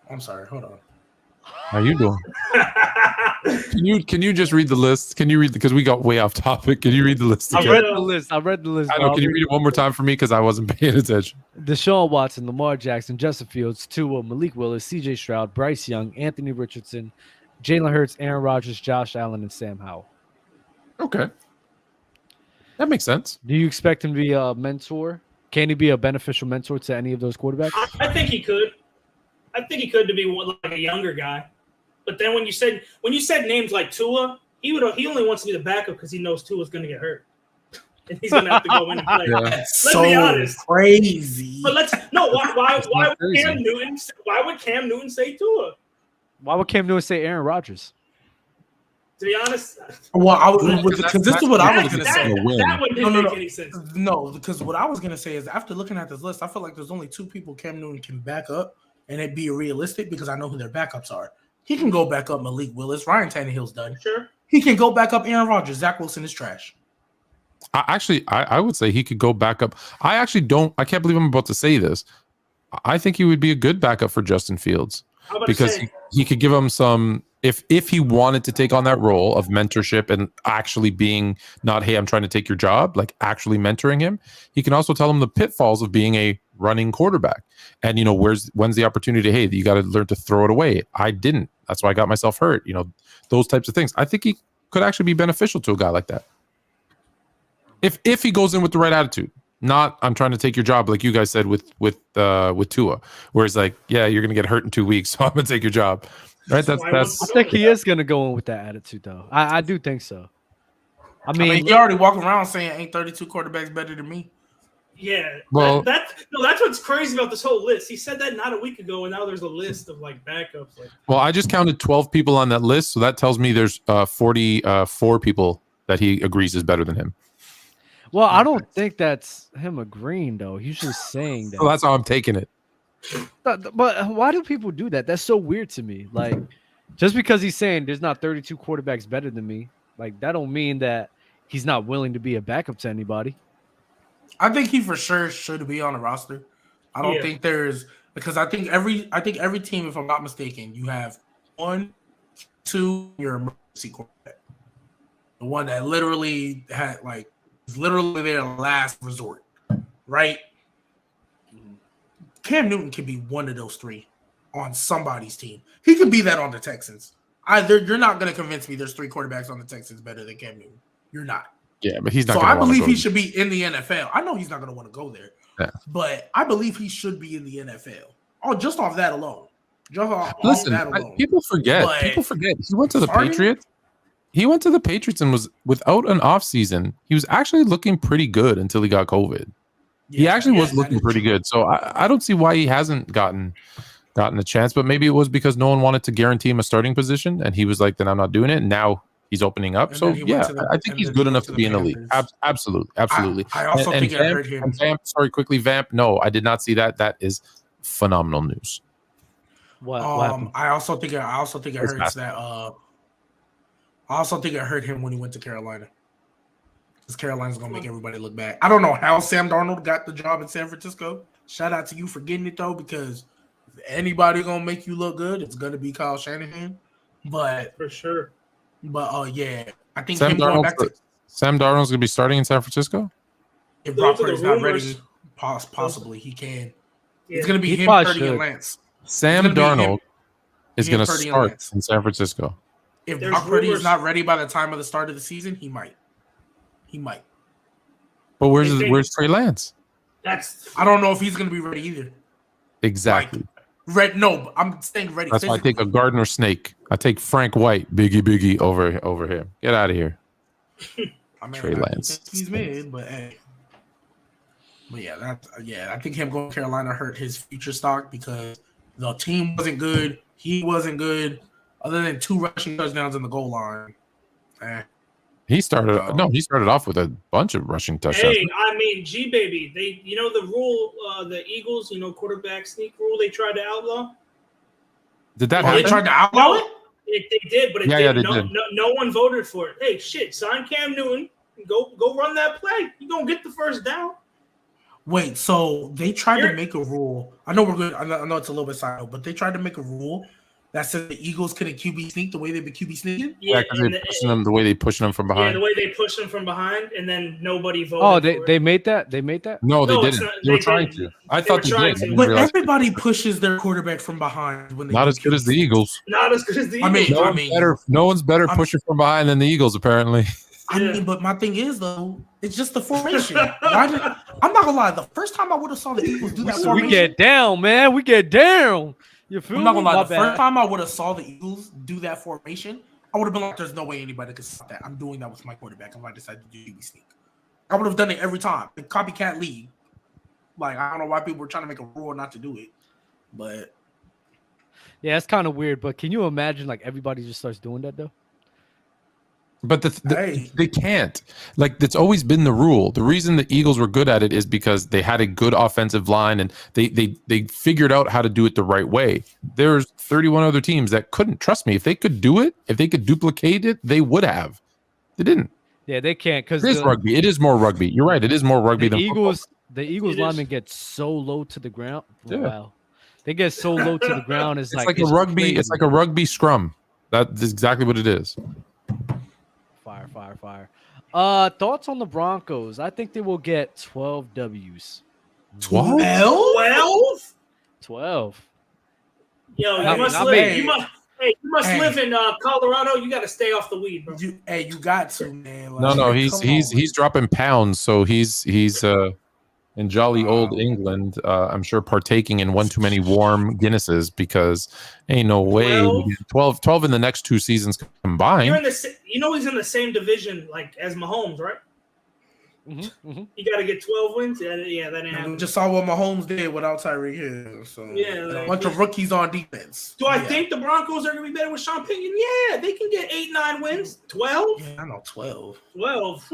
I'm sorry, hold on. How you doing? Can you just read the list? Can you read because we got way off topic? Can you read the list I again? read the list. I read the list. I know. Can you read it one more time for me because I wasn't paying attention? Deshaun Watson, Lamar Jackson, Justin Fields, Tua, Malik Willis, C.J. Stroud, Bryce Young, Anthony Richardson, Jalen Hurts, Aaron Rodgers, Josh Allen, and Sam Howell. Okay, that makes sense. Do you expect him to be a mentor? Can he be a beneficial mentor to any of those quarterbacks? I think he could. I think he could to be like a younger guy. But then when you said names like Tua, he only wants to be the backup because he knows Tua's going to get hurt, and he's going to have to go in and play. Yeah. That's Let's so be honest. crazy. But why would crazy. Cam Newton say Tua? Why would Cam Newton say Aaron Rodgers? To be honest, Well, because this is what I was gonna say. that one didn't make any sense. No, because what I was gonna say is after looking at this list, I feel like there's only two people Cam Newton can back up, and it'd be realistic because I know who their backups are. He can go back up Malik Willis. Ryan Tannehill's done. Sure. He can go back up Aaron Rodgers. Zach Wilson is trash. I would say he could go back up. I can't believe I'm about to say this. I think he would be a good backup for Justin Fields because he could give him some. If he wanted to take on that role of mentorship and actually being not, hey, I'm trying to take your job, like actually mentoring him, he can also tell him the pitfalls of being a running quarterback. And, when's the opportunity? Hey, you got to learn to throw it away. I didn't. That's why I got myself hurt. Those types of things. I think he could actually be beneficial to a guy like that. If he goes in with the right attitude, not I'm trying to take your job, like you guys said with Tua, where it's like, yeah, you're going to get hurt in 2 weeks, so I'm going to take your job. Right, that's. I think he is going to go in with that attitude, though. I do think so. I mean, you already walking around saying ain't 32 quarterbacks better than me. Yeah. Well, that's what's crazy about this whole list. He said that not a week ago, and now there's a list of like backups. Well, I just counted 12 people on that list, so that tells me there's 44 people that he agrees is better than him. well, I don't think that's him agreeing, though. He's just saying that. So that's how I'm taking it. But why do people do that? That's so weird to me. Like, just because he's saying there's not 32 quarterbacks better than me, like that don't mean that he's not willing to be a backup to anybody. I think he for sure should be on the roster. I don't think there's because I think every team, if I'm not mistaken, you have 1, 2, your emergency quarterback, the one that literally is literally their last resort, right? Cam Newton can be one of those three on somebody's team. He could be that on the Texans. You're not going to convince me there's 3 quarterbacks on the Texans better than Cam Newton. You're not. Yeah, but he's not. So I believe he should be in the NFL. I know he's not going to want to go there, but I believe he should be in the NFL. Oh, just off that alone. Listen, people forget. People forget. He went to the Patriots. He went to the Patriots and was without an offseason. He was actually looking pretty good until he got COVID. He actually was looking pretty good. So I don't see why he hasn't gotten a chance. But maybe it was because no one wanted to guarantee him a starting position, and he was like, "Then I'm not doing it." And now he's opening up. So yeah, I think he's good enough to be in the league. Absolutely. I also think it hurt him. Vamp, sorry, quickly, Vamp. No, I did not see that. That is phenomenal news. What happened? I also think it hurts that. I also think it hurt him when he went to Carolina. Because Carolina's gonna make everybody look bad. I don't know how Sam Darnold got the job in San Francisco. Shout out to you for getting it though, because if anybody gonna make you look good, it's gonna be Kyle Shanahan. But for sure. But yeah, I think Sam Darnold's gonna be starting in San Francisco. If Brock Purdy's not ready, possibly he can. Yeah. It's gonna be him, Purdy, and Lance. Sam Darnold is gonna start in San Francisco. If Brock Purdy is not ready by the time of the start of the season, he might. But where's Trey Lance? I don't know if he's going to be ready either. Exactly. No, I'm saying ready. That's why I take a Gardner Snake. I take Frank White, Biggie over him. Get out of here. Trey Lance. He's mid, but hey. But yeah, I think him going to Carolina hurt his future stock because the team wasn't good. He wasn't good. Other than 2 rushing touchdowns in the goal line. He started off with a bunch of rushing touchdowns. Hey, I mean, G-Baby, they, the rule, the Eagles, quarterback sneak rule they tried to outlaw? Did that happen? They tried to outlaw it? They did, but it didn't. No one voted for it. Hey, shit, sign Cam Newton. Go run that play. You're going to get the first down. Wait, so they tried to make a rule. I know we're good. I know it's a little bit side, but they tried to make a rule that says the Eagles couldn't QB sneak the way they've been QB sneaking? Yeah, because they're pushing them the way they pushing them from Yeah, behind. the way they push them from behind, and then nobody voted. Oh, for they it. made that. They made that. No, they No, it's didn't. not- They were they trying didn't. to. I They thought were they trying did. I to. didn't But realize. everybody pushes their quarterback from behind when they Not do as good QB as the sneak. Eagles. Not as good as the I mean, Eagles. No one's better I'm- pushing from behind than the Eagles, apparently. I mean, but my thing is though, it's just the formation. I'm not gonna lie. The first time I would have saw the Eagles do that So formation, we get down, man. We get down. You feel I'm not me? gonna lie. My The first bad. time I would have saw the Eagles do that formation, I would have been like, "There's no way anybody could stop that. I'm doing that with my quarterback if I decide to do QB sneak." I would have done it every time. The copycat league. Like I don't know why people were trying to make a rule not to do it, but Yeah, it's kind of weird. But can you imagine like everybody just starts doing that though? But Hey. they can't. Like, that's always been the rule. The reason the Eagles were good at it is because they had a good offensive line and they figured out how to do it the right way. There's 31 other teams that couldn't. Trust me, if they could do it, if they could duplicate it, they would have. They didn't. Yeah, they can't because It is rugby. It is more rugby. You're right. It is more rugby the than Eagles. The Eagles It is. linemen get so low to the ground. Yeah. Wow, they get so low to the ground. It's, football. It's like a rugby. crazy. It's like a rugby scrum. That's exactly what it is. Fire. Thoughts on the Broncos? I think they will get 12 W's. 12? 12? 12. Yo, I you must mean, live. hey, You must hey. live in Colorado. You got to stay off the weed, bro. you got to, man. No, Like, he's come he's on. he's dropping pounds, so he's in jolly old England. I'm sure partaking in one too many warm Guinnesses because ain't no way 12 in the next 2 seasons You're combined. in the. You know he's in the same division like as Mahomes, right? Mm-hmm. You got to get 12 wins. Yeah, that ain't And we happening. just saw what Mahomes did without Tyreek Hill. So Yeah, and like- a bunch of rookies on defense. Do I Yeah. think the Broncos are going to be better with Sean Payton? Yeah, they can get 8-9 wins. 12? Yeah, I know 12. 12.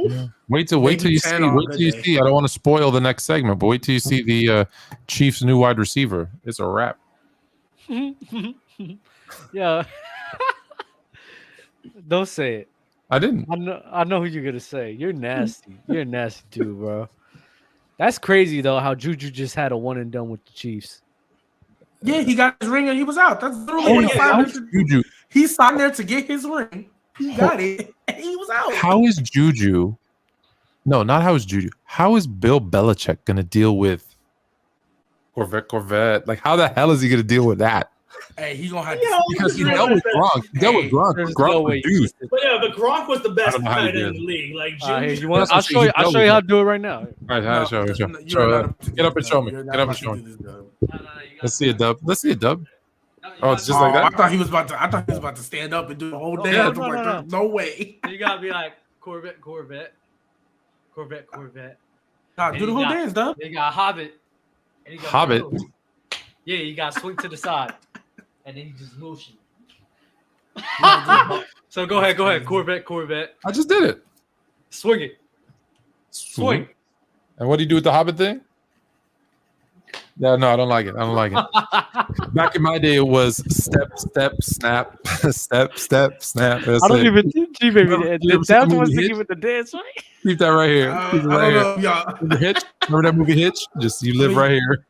Wait till Maybe you 10 see. on a Wait good till you day. see. I don't want to spoil the next segment, but wait till you see the Chiefs' new wide receiver. It's a wrap. Yeah. Don't say it. I didn't. I know who you're gonna say. You're nasty. You're a nasty dude, bro. That's crazy though. How Juju just had a one and done with the Chiefs. Yeah, he got his ring and he was out. That's literally Oh, what yeah, he signed there to- Juju. He signed there to get his ring. He got it, and he was out. How is Juju? No, not how is Juju. How is Bill Belichick gonna deal with Corvette? Like, how the hell is he gonna deal with that? Hey, he gonna have Yo, to. Because he dealt with Gronk. He dealt with Gronk. There's Gronk no way. produced. But yeah, but Gronk was the best don't know how he tight end in did. the league. Like, Here, Juju. you want? That's I'll what show you. I'll show you how to do it right now. All right, show. You're Show. not Get up and show me. You're not Get up and about to show do me. this, dub. Let's see a dub. Let's see a dub. Oh, it's just like I that. thought he was about to. I thought he was about to stand up and do the whole No, dance. no, I'm no, like, no. there's no way. You gotta be like Corvette. Nah, And do the he whole got- dance, dub. Then you got Hobbit. And you got Hobbit? Yeah, you got swing to the side, and then you just motion. So go ahead, Corvette. I just did it. Swing it. Swing. And what do you do with the Hobbit thing? Yeah, no, I don't like it. Back in my day, it was step, snap, step, snap. That's I don't it. even G baby. ever seen That's the what's movie thinking Hitch? with the dance, right? Keep that right here. I Keep it don't right here. know, y'all. Remember Hitch? Remember that movie Hitch? Just you live right here.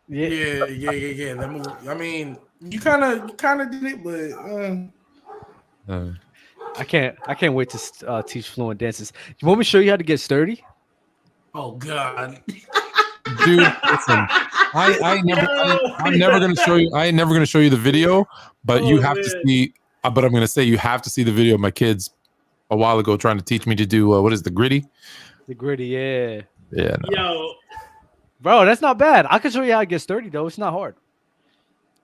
Yeah. That movie. I mean, you kind of did it, but I can't wait to teach fluent dances. You want me to show you how to get sturdy? oh god, Dude, listen. I'm never gonna show you. I ain't never gonna show you the video, but you have to man. see. But I'm gonna say you have to see the video of my kids a while ago trying to teach me to do what is the gritty? The gritty, yeah. Yeah, no. Yo, Bro, that's not bad. I can show you how to get sturdy though. It's not hard.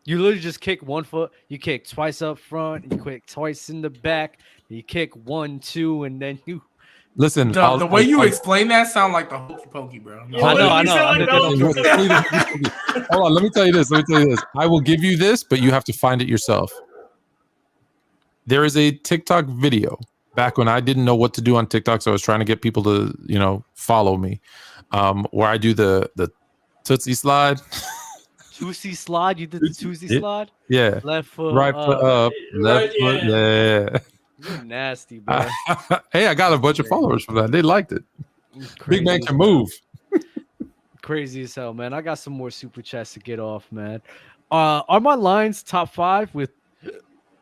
You literally just kick one foot, you kick twice up front, you kick twice in the back, you kick 1, 2, and then you. Listen, the way you explain that sound like the hokey pokey, bro. Yeah, I know. Hold on, let me tell you this. I will give you this, but you have to find it yourself. There is a TikTok video back when I didn't know what to do on TikTok, so I was trying to get people to, follow me. Where I do the Tootsie slide. Tootsie slide? You did the Tootsie slide? Yeah. Left foot. Right foot up, left foot, yeah. You're nasty, bro. Hey, I got a bunch of followers from that. They liked it. Big man Crazy. can move. Crazy as hell, man. I got some more super chats to get off, man. Are my lines top 5 with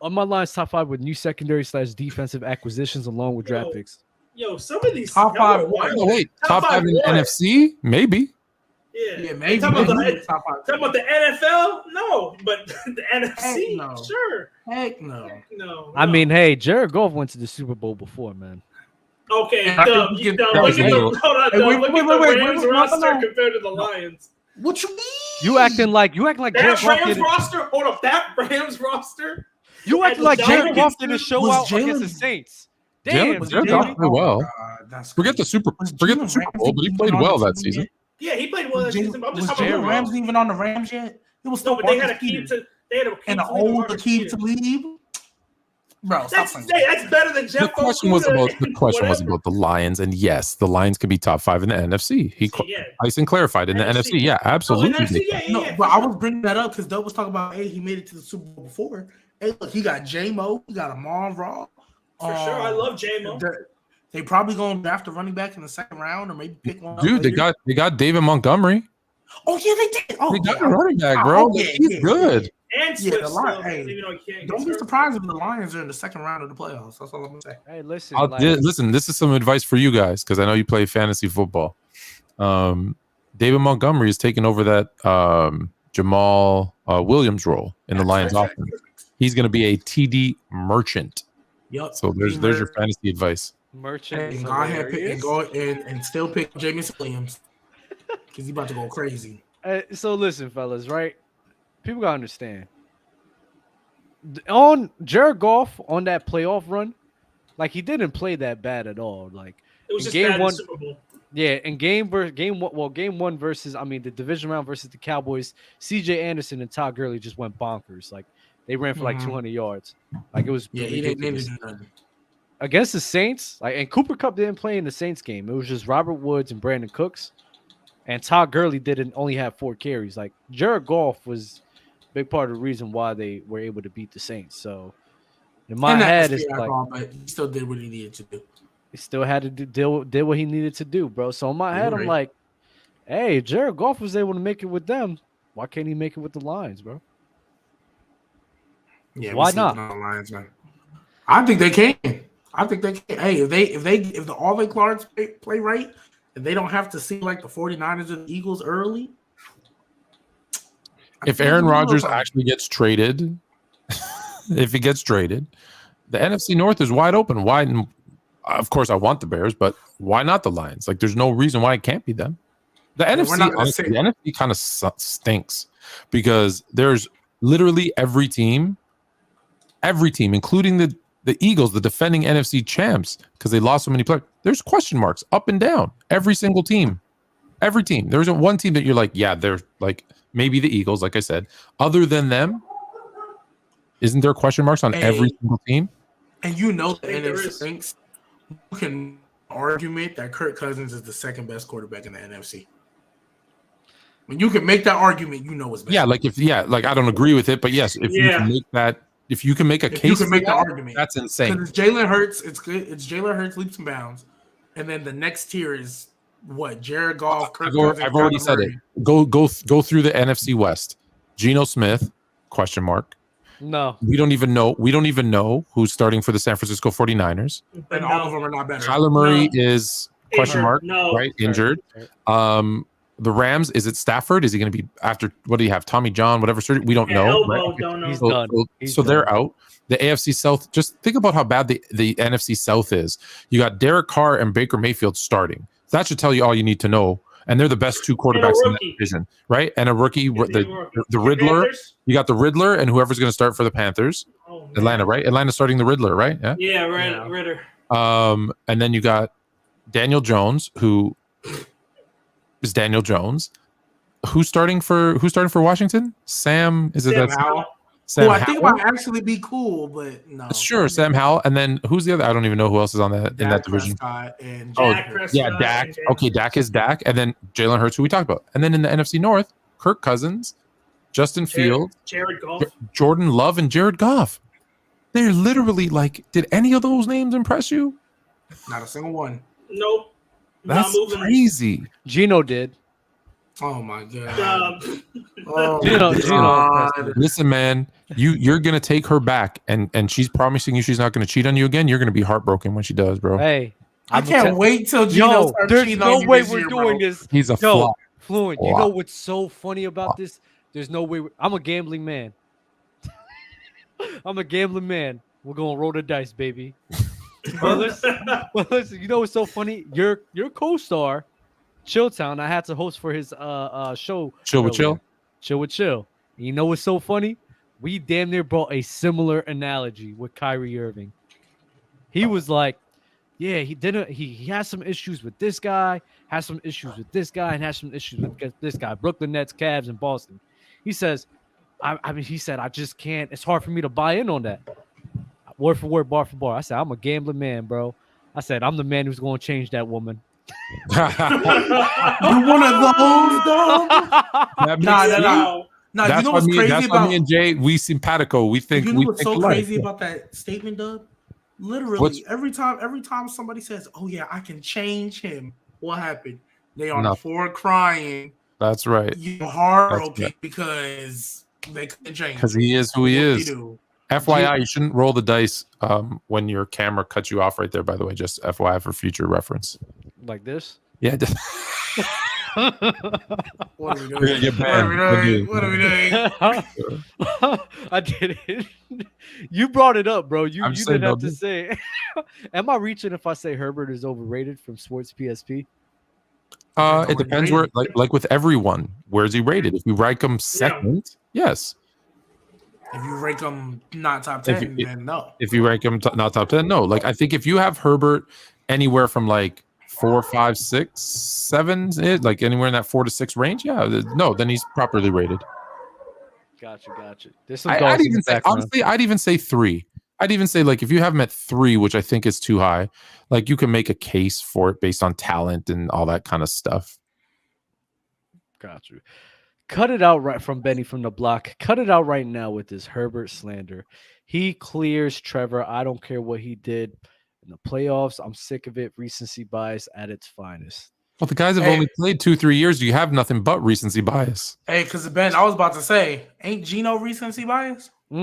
On my Lions top 5 with new secondary / defensive acquisitions along with draft picks. Yo, some of these Top five number one- Oh, wait, top five in the what? NFC? Maybe. Yeah, maybe. Talking about maybe the, top five. talking about the NFL? No, but the NFC, no. sure. Heck no. No. I mean, hey, Jared Goff went to the Super Bowl before, man. Okay, And I think Dub, we you can- Dub, that look was at the illegal. hold on, Hey, Dub, wait, look wait, at wait, the wait, Rams wait, no, roster no. compared to the Lions. What you mean? You acting like Jared That Goff Rams didn't. roster, hold up, that Rams roster. You acting and like Jared Dominic Goff didn't show was out Jalen- against the Saints. Damn, Jared Jalen. Goff played well. That's Forget the crazy. Forget the Super Bowl, but he played well that season. Yeah, he played well that season. But I'm Was just talking Jalen about Ramsey even on the Rams yet? It was No, still but they had a Marcus key Peters. to. They had a key And the to lead old Marcus Akeem Peters. Talib. Bro, stop That's playing. that's better than The Jeff. question was Okuda about and whatever. the Lions, and yes, the Lions can be top 5 in the NFC. Tyson clarified in the NFC. Yeah, absolutely. NFC, yeah, No, yeah. but I was bringing that up because Doug was talking about, hey, he made it to the Super Bowl before. Hey, look, he got J-Mo, he got Amon Ra. For sure, I love J-Mo. They probably gonna draft a running back in the second round or maybe pick one. Dude, up they later. got David Montgomery. Oh yeah, they did. Oh, They got yeah. a running back, bro. Oh, yeah, He's yeah, good. And Yeah, Swift the still, Lions. Hey, even though he can't. don't get be hurt. surprised if the Lions are in the second round of the playoffs. That's all I'm gonna say. Hey, listen. Listen, this is some advice for you guys because I know you play fantasy football. David Montgomery is taking over that Jamal Williams role in the Lions offense. He's going to be a TD merchant. Yep. So there's your fantasy advice. Merchant. And go ahead and go and still pick Jameis Williams because he's about to go crazy. So listen, fellas, right? People gotta understand. On Jared Goff on that playoff run, like he didn't play that bad at all. Like It was just game bad in one- the Super Bowl. yeah, in game one versus the division round versus the Cowboys, CJ Anderson and Todd Gurley just went bonkers. Like they ran for like 200 yards. Like it was Yeah, he didn't ridiculous. do nothing. Against the Saints, like, and Cooper Kupp didn't play in the Saints game. It was just Robert Woods and Brandon Cooks, and Todd Gurley only have 4 carries. Like Jared Goff was a big part of the reason why they were able to beat the Saints. So in my head, it's like but he still did what he needed to do. he still had to did what he needed to do, bro. So in my head, I'm right. like, hey, Jared Goff was able to make it with them. Why can't he make it with the Lions, bro? Yeah, Why we sleeping not? on the Lions, man. I think they can. I think they can. Hey, if all their cards play right, and they don't have to see like the 49ers or the Eagles early. If Aaron Rodgers actually gets traded, if he gets traded, the NFC North is wide open. Why? Of course, I want the Bears, but why not the Lions? Like, there's no reason why it can't be them. The NFC, not gonna honestly, say- the NFC kind of stinks because there's literally every team, including the Eagles, the defending NFC champs, because they lost so many players. There's question marks up and down. Every single team. Every team. There isn't one team that you're like, yeah, they're like maybe the Eagles, like I said. Other than them, isn't there question marks on every single team? And you know the I think there NFC is. thinks you can argument that Kirk Cousins is the second best quarterback in the NFC. When you can make that argument, you know it's better. Yeah, like I don't agree with it, but yes, if you can make that, if you can make a If case, you can for make the that, argument, that's insane. Because it's Jalen Hurts, it's good. It's Jalen Hurts leaps and bounds, and then the next tier is what Jared Goff. Kirk Cousins, I've already Kyler said Murray. it. Go through the NFC West. Geno Smith? Question mark. No. We don't even know who's starting for the San Francisco 49ers. But And all of them are not better. Kyler Murray is question Injured. mark, No. right? Injured. The Rams, is it Stafford? Is he going to be after what do you have? Tommy John, whatever surgery? We don't know. Elbow, right? don't know. He's So, done. so- He's so they're done. out. The AFC South, just think about how bad the NFC South is. You got Derek Carr and Baker Mayfield starting. That should tell you all you need to know. And they're the best 2 quarterbacks in that rookie. division, right? And a rookie, And a rookie. the Riddler. Panthers? You got the Riddler and whoever's going to start for the Panthers. Oh, man. Atlanta, right? Atlanta starting the Riddler, right? Yeah. Yeah, Yeah. Ritter. And then you got Daniel Jones, who is Daniel Jones. Who's starting for Washington? Sam, is it Sam that Howell. Sam Who I think Howell? might actually be cool, but no. Sure, Sam Howell. And then who's the other? I don't even know who else is on that in that Dak division. Prescott and Oh, Dak Prescott yeah, Dak. and- Okay, Dak is Dak, and then Jalen Hurts, who we talked about. And then in the NFC North, Kirk Cousins, Justin Fields, Jared Goff. Jordan Love, and Jared Goff. They're literally like, did any of those names impress you? not a single one. Nope. That's Not moving. crazy. Gino did. Oh my god. Oh, Listen, man, you're gonna take her back, and she's promising you she's not gonna cheat on you again. You're gonna be heartbroken when she does, bro. Hey, I can't wait till Gino starts there's cheating no on you way this we're year, doing bro. this. He's a Yo, flop. Fluent. You know what's so funny about this? There's no way. I'm a gambling man. I'm a gambling man. We're gonna roll the dice, baby. But listen, you know what's so funny? Your co-star, Chilltown, I had to host for his show. Chill with earlier. Chill. Chill with Chill. And you know what's so funny? We damn near brought a similar analogy with Kyrie Irving. He was like, yeah, he has some issues with this guy, has some issues with this guy, and has some issues with this guy. Brooklyn Nets, Cavs, and Boston. He says, he said, I just can't. It's hard for me to buy in on that. Word for word, bar for bar. I said, I'm a gambling man, bro. I said, I'm the man who's going to change that woman. You one of those, dog? Nah. That's You know what's crazy about me and Jay? We simpatico. We think. You know what's so alike. crazy about that statement, Dub? Literally, every time somebody says, "Oh yeah, I can change him," what happened? They on the floor crying. That's right. You're heartbroken because they couldn't change. Because he is who he is. FYI, you shouldn't roll the dice when your camera cuts you off right there, by the way. Just FYI for future reference. Like this? Yeah. What are we doing? What are we doing? I did it. You brought it up, bro. You didn't have to say it. Am I reaching if I say Herbert is overrated from Sports PSP? It depends where, like with everyone, where's he rated? If you rank him second, yes. If you rank him not top 10, then no. If you rank him not top 10, no. Like I think if you have Herbert anywhere from like 4, 5, 6, 7, like anywhere in that 4 to 6 range, no, then he's properly rated. Gotcha. I'd even say 3. I'd even say like if you have him at 3, which I think is too high, like you can make a case for it based on talent and all that kind of stuff. Got you. Cut it out right from Benny from the block. Cut it out right now with this Herbert slander. He clears Trevor. I don't care what he did in the playoffs. I'm sick of it. Recency bias at its finest. Well, the guys have only played 2-3 years. You have nothing but recency bias. Hey, because Ben, I was about to say, ain't Gino recency bias? Oh,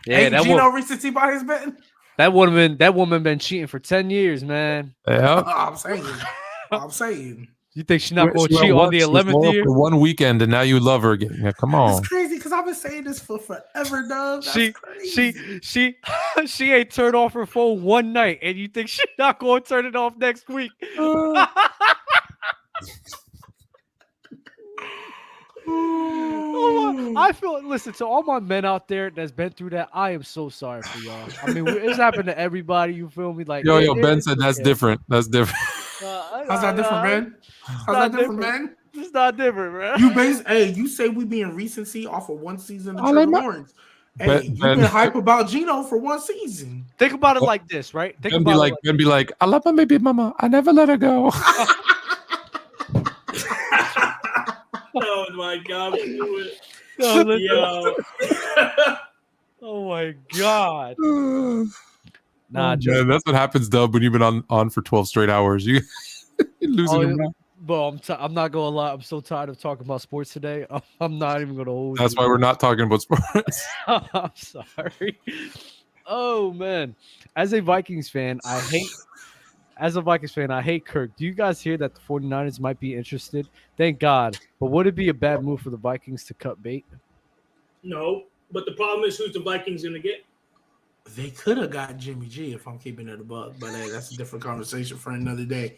yeah, ain't Gino recency bias, Ben? That woman been cheating for 10 years, man. Yeah, I'm saying. You think she's not going to cheat on the 11th year? For one weekend, and now you love her again. Yeah, come on. It's crazy because I've been saying this for forever, dog. She ain't turned off her phone one night, and you think she's not going to turn it off next week? I feel. Listen to all my men out there that's been through that. I am so sorry for y'all. I mean, it's happened to everybody. You feel me? Like, yo, Ben said that's different. That's different. How's that different, Ben? How's that different, Ben? It's not different, bro. You say we being recency off of one season of Trevor Lawrence. Hey, you've been hype about Gino for one season. Think about it like this, right? Ben be like, I love my baby mama. I never let her go. Oh my god! Oh my god! Nah, man, that's what happens, Dub, when you've been on for 12 straight hours. You're losing your mind. Bro, I'm not gonna lie. I'm so tired of talking about sports today. I'm not even gonna hold. That's why we're not talking about sports. I'm sorry. Oh man, as a Vikings fan, I hate Kirk. Do you guys hear that the 49ers might be interested? Thank God. But would it be a bad move for the Vikings to cut bait? No, but the problem is who's the Vikings going to get? They could have got Jimmy G if I'm keeping it a buck, but hey, that's a different conversation for another day.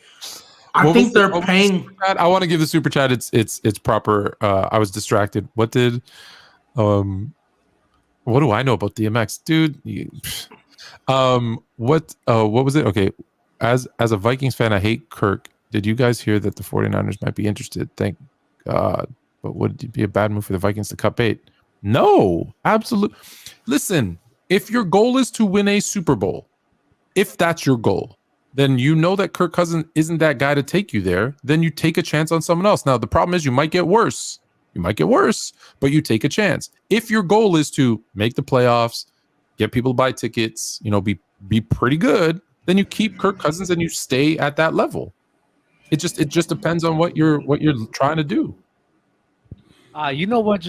I think they're paying. I want to give the super chat its proper. I was distracted. What do I know about DMX, dude? What was it? Okay. As a Vikings fan, I hate Kirk. Did you guys hear that the 49ers might be interested? Thank God. But would it be a bad move for the Vikings to cut bait? No, absolutely. Listen, if your goal is to win a Super Bowl, if that's your goal, then you know that Kirk Cousins isn't that guy to take you there. Then you take a chance on someone else. Now, the problem is you might get worse. But you take a chance. If your goal is to make the playoffs, get people to buy tickets, be pretty good, then you keep Kirk Cousins and you stay at that level. It just depends on what you're trying to do. You know what,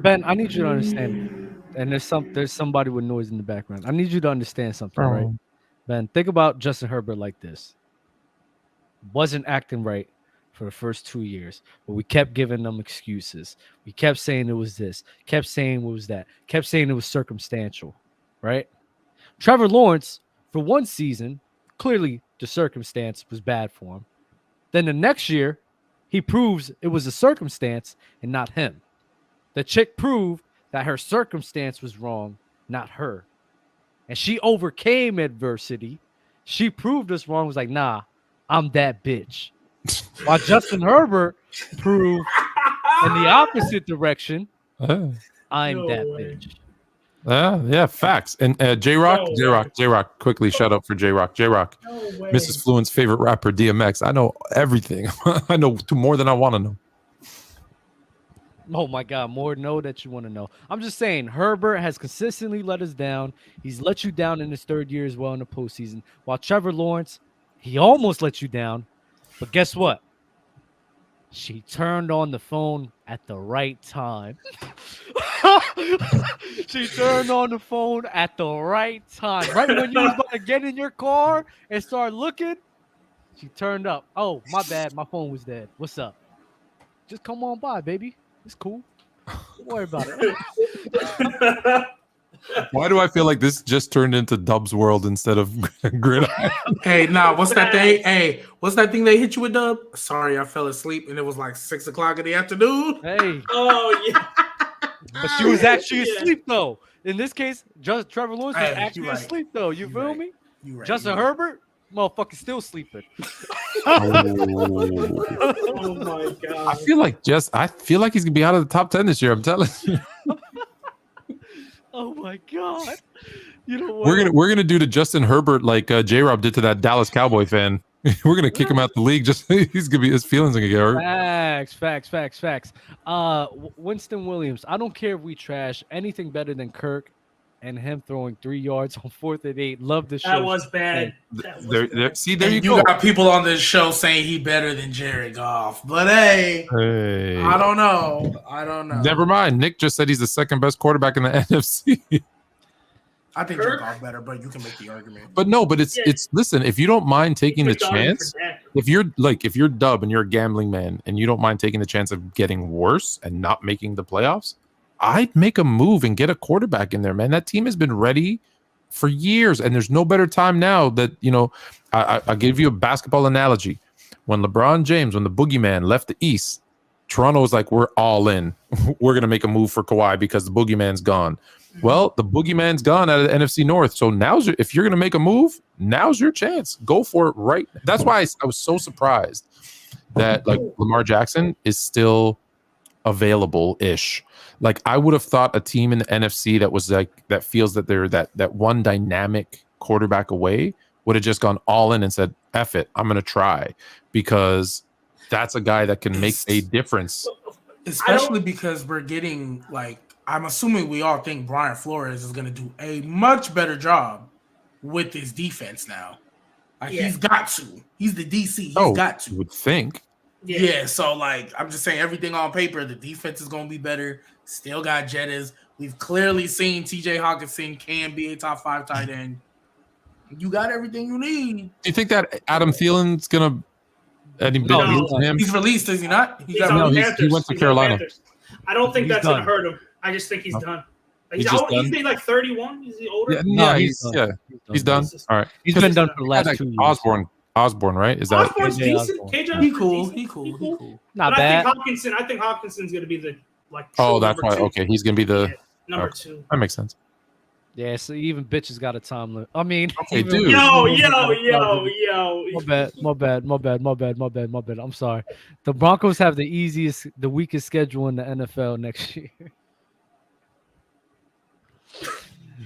Ben? I need you to understand. And there's somebody with noise in the background. I need you to understand something, right? Ben, think about Justin Herbert like this. Wasn't acting right for the first 2 years, but we kept giving them excuses. We kept saying it was this, kept saying it was that, kept saying it was circumstantial, right? Trevor Lawrence, for one season, clearly the circumstance was bad for him. Then the next year, he proves it was a circumstance and not him. The chick proved that her circumstance was wrong, not her. And she overcame adversity. She proved us wrong, was like, nah, I'm that bitch. While Justin Herbert proved in the opposite direction, I'm that bitch. Yeah, facts. And J-Rock, quickly shout out for J-Rock. J-Rock, Mrs. Fluent's favorite rapper, DMX. I know everything. I know more than I want to know. Oh my God, more know that you want to know. I'm just saying, Herbert has consistently let us down. He's let you down in his third year as well in the postseason. While Trevor Lawrence, he almost let you down. But guess what? She turned on the phone at the right time. She turned on the phone at the right time. Right when you was about to get in your car and start looking, she turned up. Oh, my bad. My phone was dead. What's up? Just come on by, baby. It's cool. Don't worry about it. Why do I feel like this just turned into Dub's World instead of Gridiron? Hey, what's that thing? Hey, what's that thing they hit you with, Dub? Sorry, I fell asleep and it was like 6 o'clock in the afternoon. Hey. Oh, yeah. But she was actually asleep, though. In this case, just Trevor Lawrence was Hey, actually asleep, though. You feel me? You right. Justin Herbert, motherfucker, still sleeping. Oh my God. I feel like he's gonna be out of the top 10 this year. I'm telling you. Oh my God. You know what? We're gonna do to Justin Herbert like J-Rob did to that Dallas Cowboy fan. We're gonna kick him out the league. Just his feelings are gonna get hurt. Facts. Winston Williams. I don't care if we trash anything better than Kirk and him throwing 3 yards on 4th and 8. Love the show. That was bad. See, there you You go. got people on this show saying he better than Jared Goff, but hey, I don't know. Never mind. Nick just said he's the second best quarterback in the NFC. I think Jared Goff better, but you can make the argument. But it's listen, if you don't mind taking the chance, if you're Dub and you're a gambling man and you don't mind taking the chance of getting worse and not making the playoffs, I'd make a move and get a quarterback in there, man. That team has been ready for years, and there's no better time now that, I'll give you a basketball analogy. When LeBron James, when the boogeyman left the East, Toronto was like, we're all in. We're going to make a move for Kawhi because the boogeyman's gone. Well, the boogeyman's gone out of the NFC North. So if you're going to make a move, now's your chance. Go for it right. That's why I was so surprised that Lamar Jackson is still available-ish. Like, I would have thought a team in the NFC that feels that they're that one dynamic quarterback away would have just gone all in and said, F it, I'm going to try, because that's a guy that can make a difference. Especially because we're getting, I'm assuming we all think Brian Flores is going to do a much better job with his defense now. He's got to. He's the DC. He's got to. You would think. Yeah, so I'm just saying, everything on paper, the defense is going to be better. Still got Jettas. We've clearly seen TJ Hawkinson can be a top 5 tight end. You got everything you need. Do you think that Adam Thielen's going to He's released, is he not? He went to Carolina. I don't think that's going to hurt him. I just think he's done. He's like 31. Is he older? He's done. All right. He's been done for the last 2 years. Osborne, right? Is that Osborne's decent? He cool. Not bad. I think Hawkinson's going to be the that's why. Okay, he's going to be the number 2. That makes sense. Yeah, so even bitches got a time limit. I mean, okay, dude. Yo. My bad. I'm sorry. The Broncos have the weakest schedule in the NFL next year.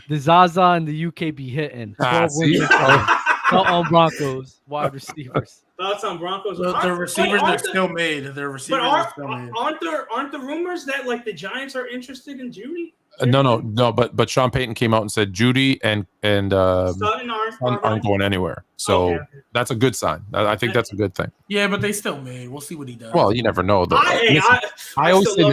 The Zaza and the UK be hitting. 12 wins on Broncos wide receivers. Thoughts on Broncos? The receivers are still made. Their receivers are still made. Aren't the rumors that the Giants are interested in Judy? No. But Sean Payton came out and said Judy and Sutton aren't going anywhere. So Okay. that's a good sign. I think that's a good thing. Yeah, but they still made. We'll see what he does. Well, you never know. Though. I always say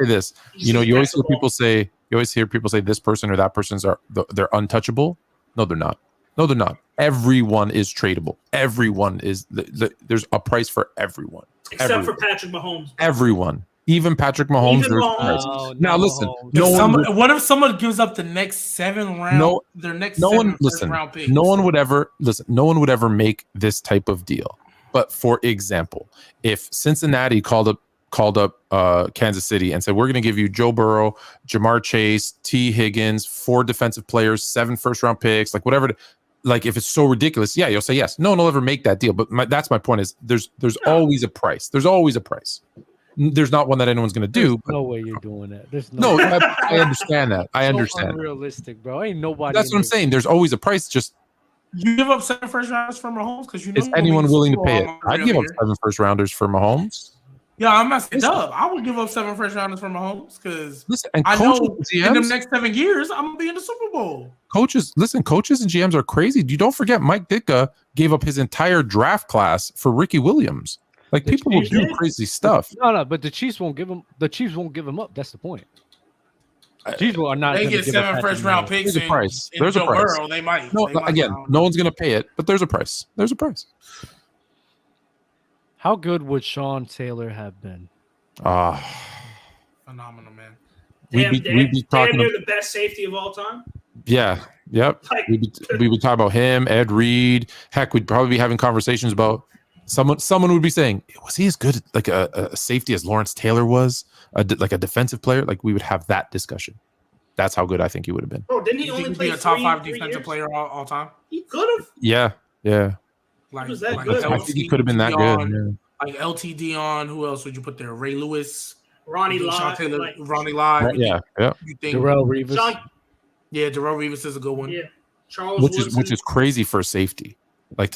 this. You know, you always hear people say this person or that person's they're untouchable. No, they're not. Everyone is tradable. Everyone is. There's a price for everyone. Except for Patrick Mahomes. Everyone. Even Patrick Mahomes. Now listen. What if someone gives up the next 7 round? Round picks? No one would ever make this type of deal. But for example, if Cincinnati called up Kansas City and said, we're going to give you Joe Burrow, Jamar Chase, T. Higgins, 4 defensive players, 7 first-round picks, like whatever. Like if it's so ridiculous, yeah, you'll say yes. No one will ever make that deal. But that's my point is there's always a price. There's always a price. There's not one that anyone's going to do. No way you're doing that. There's I understand that. I understand. Unrealistic, bro. Ain't nobody. That's what I'm saying. There's always a price. Just you give up 7 first rounders for Mahomes because is anyone willing to pay it? I'd give up 7 first rounders for Mahomes. Yeah, I'm messing up. I would give up 7 first rounders for Mahomes because I know in the next 7 years I'm gonna be in the Super Bowl. Coaches and GMs are crazy. You don't forget Mike Ditka gave up his entire draft class for Ricky Williams. Like people will do crazy stuff. No, but the Chiefs won't give him. The Chiefs won't give him up. That's the point. Chiefs are not. They get 7 first round picks. There's a price. There's a price. Burrow, they might. No, again, no one's gonna pay it, but there's a price. There's a price. How good would Sean Taylor have been? Phenomenal, man. We'd be talking near the best safety of all time. Yeah. Yep. We'd be talking about him, Ed Reed. Heck, we'd probably be having conversations about. Someone would be saying, was he as good like a safety as Lawrence Taylor was? Like a defensive player? Like we would have that discussion. That's how good I think he would have been. Bro, didn't he only play a top 5 defensive player all time? He could have. Yeah. Like, was that good? I think he could have been that good. Yeah. Like LT Dion. Who else would you put there? Ray Lewis, Ronnie Lott, Ronnie Lott. Yeah. You think Darrell Revis? Darrell Revis is a good one. Yeah. Charles Woodson. which is crazy for safety. Like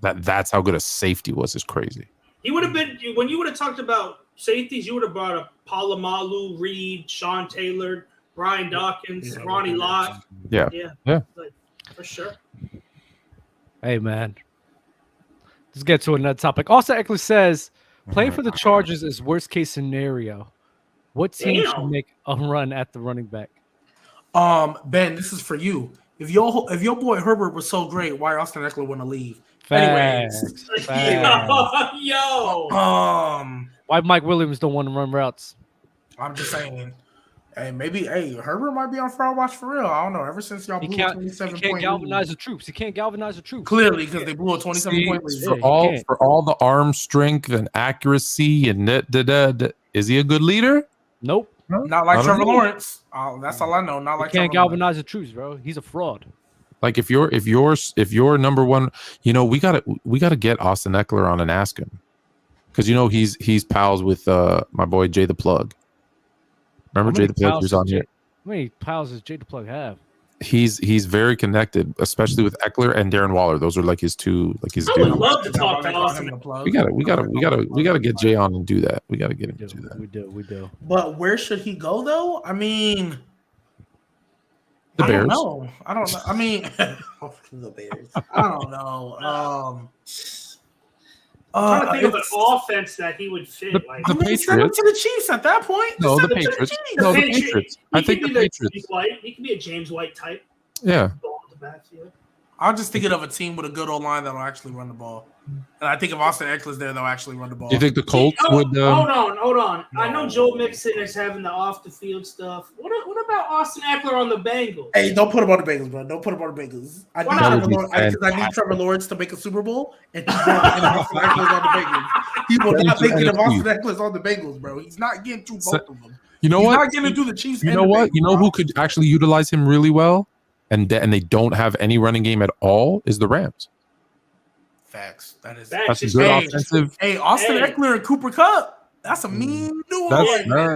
that's how good a safety was is crazy. He would have been when you would have talked about safeties. You would have brought up Palomalu, Reed, Sean Taylor, Brian Dawkins, Ronnie Lott. Yeah. Like, for sure. Hey man, let's get to another topic. Also, Ekeler says playing for the Chargers is worst case scenario. What team should make a run at the running back? Ben, this is for you. If your boy Herbert was so great, why Austin Ekeler want to leave? Facts. Yo. Why Mike Williams don't want to run routes? I'm just saying. Hey, Herbert might be on fraud watch for real. I don't know. Ever since y'all blew a 27 point lead. He can't galvanize the troops. Clearly, because they blew a 27 point lead. For all the arm strength and accuracy and is he a good leader? Nope. Not like Trevor Lawrence. That's all I know. Not like can't galvanize the troops, bro. He's a fraud. Like if you're number one, we gotta get Austin Ekeler on and ask him, because he's pals with my boy Jay the Plug. Remember Jay the Plug was on here? How many pals does Jay the Plug have? He's very connected, especially with Ekeler and Darren Waller. Those are like his two, like his. I would love to talk to Austin. We gotta get Jay on and do that. We gotta get him to do that. We do. But where should he go though? I mean, the Bears. I don't know. I mean, the Bears. I don't know. I'm trying to think of an offense that he would fit. The Patriots. Send him to the Chiefs at that point. No, the Patriots. No, the Patriots. I think the Patriots. He could be a James White type. Yeah. I'm just thinking of a team with a good old line that'll actually run the ball. And I think if Austin Ekeler's there, they'll actually run the ball. Do you think the Colts would? Hold on. No. I know Joe Mixon is having the off the field stuff. What about Austin Ekeler on the Bengals? Hey, don't put him on the Bengals, bro. Don't put him on the Bengals. I need Trevor Lawrence to make a Super Bowl, and he's not thinking of Austin Ekeler's on the Bengals. He will not thinking of Austin Ekeler's on the Bengals, bro. He's not getting through both of them. You know what? He's not getting through the Chiefs. You know what? You know who could actually utilize him really well, and they don't have any running game at all, is the Rams. Facts. That's a good offensive. Hey, Austin Ekeler and Cooper Kupp. That's a mean duo.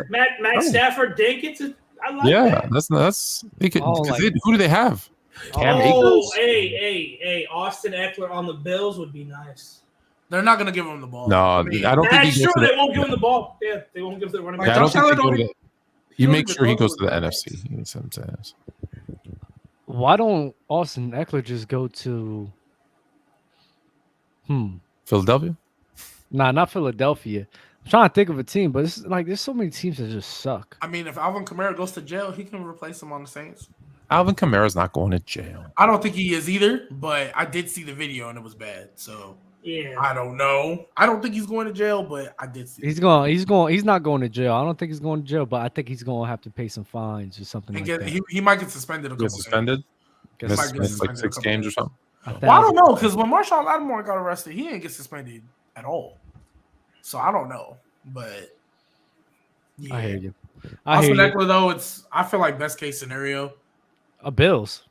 Matt Stafford, Dinkins. I like that. That's they could. Who do they have? Cam Akers? Hey, Austin Ekeler on the Bills would be nice. They're not gonna give him the ball. No, I don't think that's true. They won't give him the ball. Yeah, they won't give the running back. I don't think You don't make even sure he go goes with to the that. NFC. You know what I'm saying? Why don't Austin Eckler just go to? Philadelphia. Nah, not Philadelphia. I'm trying to think of a team, but it's like there's so many teams that just suck. I mean, if Alvin Kamara goes to jail, he can replace him on the Saints. Alvin Kamara's not going to jail. I don't think he is either, but I did see the video and it was bad. So Yeah. I don't know. I don't think he's going to jail, but I did see. He's not going to jail. I don't think he's going to jail, but I think he's going to have to pay some fines or something And like that. he might get suspended a couple Get suspended. Guess Might Miss, get miss suspended like a 6 couple games or games. something. Well, I don't know because when Marshawn Lattimore got arrested, he didn't get suspended at all. So I don't know, but yeah. I hear you. I hear Austin you. Eckler though, I feel like best case scenario. Bills.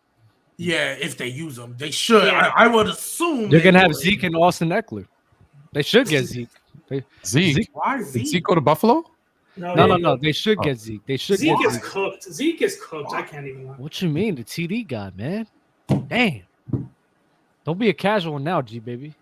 Yeah, if they use them, they should. Yeah. I would assume They're they gonna have would. Zeke and Austin Eckler. They should get Zeke. Zeke. Why Did Zeke? Zeke go to Buffalo? No. They should get Zeke. They should Zeke get is Zeke. cooked. Zeke is cooked. I can't even lie. What you mean, the TD guy, man? Damn. Don't be a casual now, G baby.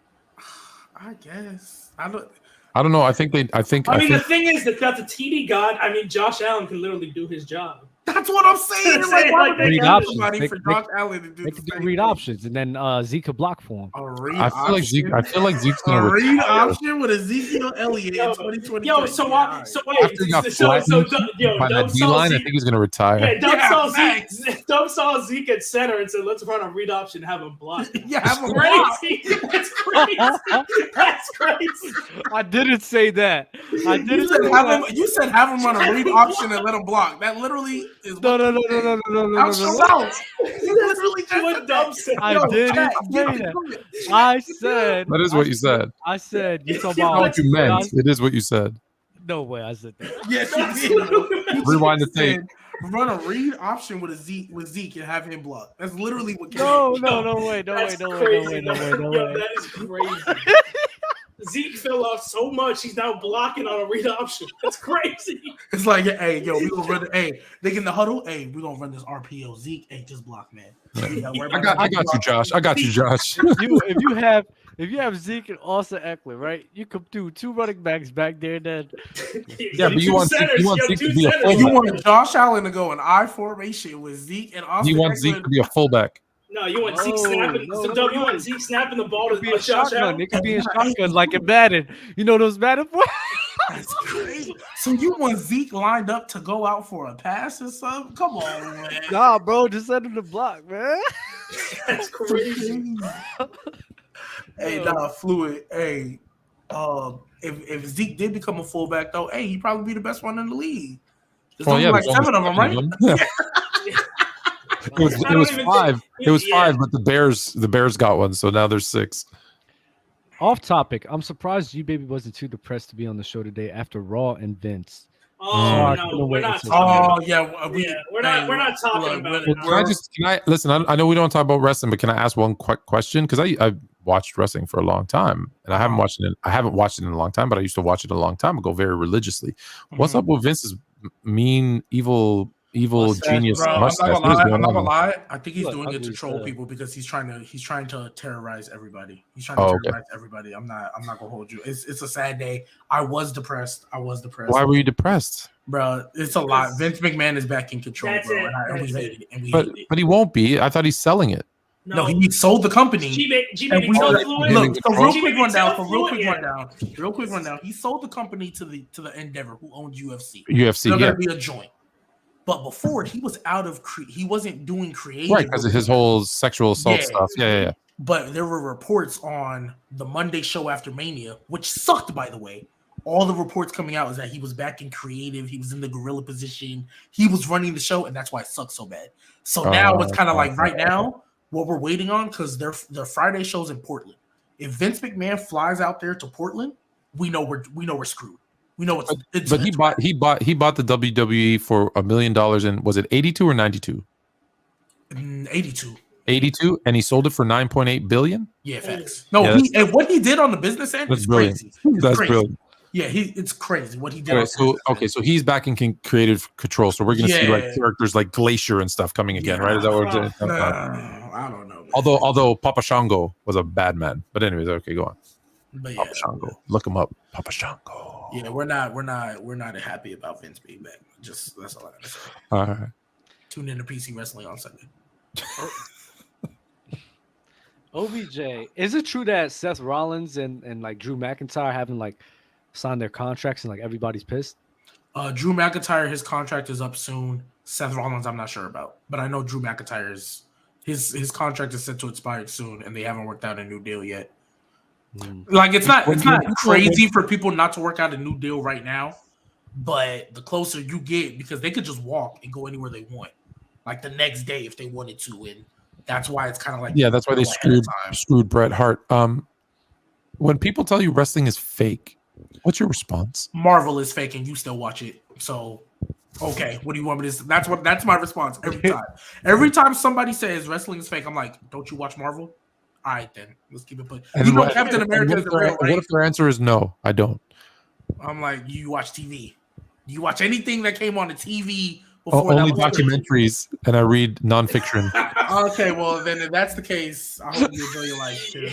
I guess I don't know. I think I mean, the thing is that the TD god. I mean, Josh Allen can literally do his job. That's what I'm saying. That's Like, it, why like, would they read get options. somebody for Josh Allen to do They the could do same read thing? options, and then Zeke could block for him. A read I feel like Zeke. I feel like Zeke's A gonna read retire. option with Ezekiel Elliott in 2020. Yo, so why? So wait. After he got So flattened yo, by that Doug D saw line, I Zeke. think he's gonna retire. Yeah, Doug Yeah, saw facts. Zeke. Doug saw Zeke at center and said, "Let's run a read option and have him block." Yeah, have a block. Crazy. That's crazy. That's crazy. I didn't say that. I You didn't said say have that. him. You said have him run a read option and let him block. That literally is No. I'll show out. You literally just What said dumb that. said. I Yo, didn't Chad, say get that. it. I said. That is what you said. I said you talking Yeah, Not about. what you meant. It is what you said. No way, I said that. Yes, you did. Rewind the You tape. said, run a read option with Zeke and have him block. That's literally what. No came way, That's no crazy. way. Yo, that is crazy. Zeke fell off so much, he's now blocking on a read option. That's crazy. It's like, hey, yo, we gonna run. Hey, they get in the huddle. Hey, we gonna run this RPO. Zeke, hey, just block, man. I got you, Josh. I got you, Josh. If you have Zeke and Austin Eckler, right? You could do 2 running backs back there. Then Yeah, but you want Zeke to be a You fullback. want Josh Allen to go in I formation with Zeke and Austin. You want Eckler. Zeke to be a fullback. No, you want Zeke snapping. No, So, no, Doug, you no. want Zeke snapping the ball it to could be a Josh shotgun. Allen? It could be a shotgun like in Madden. You know those Madden boys? That's crazy. So you want Zeke lined up to go out for a pass or something? Come on, man. Nah, bro, just send him the block, man. That's crazy. Hey, fluid. Hey, if Zeke did become a fullback though, hey, he'd probably be the best one in the league. There's only like there's 7 of them, right? Yeah. It was I don't 5. It was yeah. 5, but the Bears got one, so now there's 6. Off topic. I'm surprised G Baby wasn't too depressed to be on the show today after Raw and Vince. Oh Sorry, no, we're not oh, talking. We're not talking about it. Can I listen? I know we don't talk about wrestling, but can I ask one quick question? Because I watched wrestling for a long time, and I haven't watched it. I haven't watched it in a long time, but I used to watch it a long time ago, very religiously. What's up with Vince's mean, evil genius Bro, I'm mustache? not What is gonna going lie. on? I think he's Look, doing it to ugly troll stuff. people because he's trying to terrorize everybody. He's trying to terrorize everybody. I'm not gonna hold you. It's a sad day. I was depressed. Why were you depressed? Bro, it's a lot. Vince McMahon is back in control, That's bro. it. And we That's hate it. And we But hate it. but he won't be. I thought he's selling it. No, he sold the company. And we tell look, Fluid. so real quick G-Baby rundown. tell So real Fluid, quick yeah. rundown. Real quick rundown. He sold the company to the Endeavor, who owns UFC. UFC, They're yeah, gonna be a joint. But before he was out of he wasn't doing creative, right, because of his whole sexual assault Yeah. stuff. Yeah. But there were reports on the Monday show after Mania, which sucked, by the way. All the reports coming out is that he was back in creative. He was in the gorilla position. He was running the show, and that's why it sucked so bad. So now it's kind of like right now what we're waiting on, because their Friday show's in Portland. If Vince McMahon flies out there to Portland, we know we're screwed. We know it's. But he bought the WWE for $1 million in, was it 82 or 92? 82. 82, and he sold it for 9.8 billion. Yeah, facts. No, Yeah, and what he did on the business end That's is brilliant. crazy. It's That's crazy. brilliant. Yeah, it's crazy what he did. So he's back in creative control. So we're gonna see like Yeah. characters like Glacier and stuff coming again, right? Is that what we're saying? I don't know. Man. Although Papa Shango was a bad man, but anyways, okay, go on. But Papa Shango, look him up. Papa Shango. Yeah, we're not happy about Vince being back. Just that's all I gotta say. All right. Tune in to PC Wrestling on Sunday. OBJ, is it true that Seth Rollins and like Drew McIntyre haven't like signed their contracts and like everybody's pissed? Drew McIntyre, his contract is up soon. Seth Rollins, I'm not sure about, but I know Drew McIntyre's his contract is set to expire soon, and they haven't worked out a new deal yet. Like it's not crazy for people not to work out a new deal right now, but the closer you get, because they could just walk and go anywhere they want, like the next day if they wanted to, and that's why it's kind of like that's why they screwed Bret Hart. When people tell you wrestling is fake, what's your response? Marvel is fake, and you still watch it. So, okay, what do you want me to? That's my response every time. Every time somebody says wrestling is fake, I'm like, don't you watch Marvel? All right, then let's keep it put. You know, Captain America is real, right? What if their answer is no? I don't. I'm like, you watch TV? You watch anything that came on the TV before? Only documentaries, and I read nonfiction. Okay, well then if that's the case, I hope you enjoy your life too.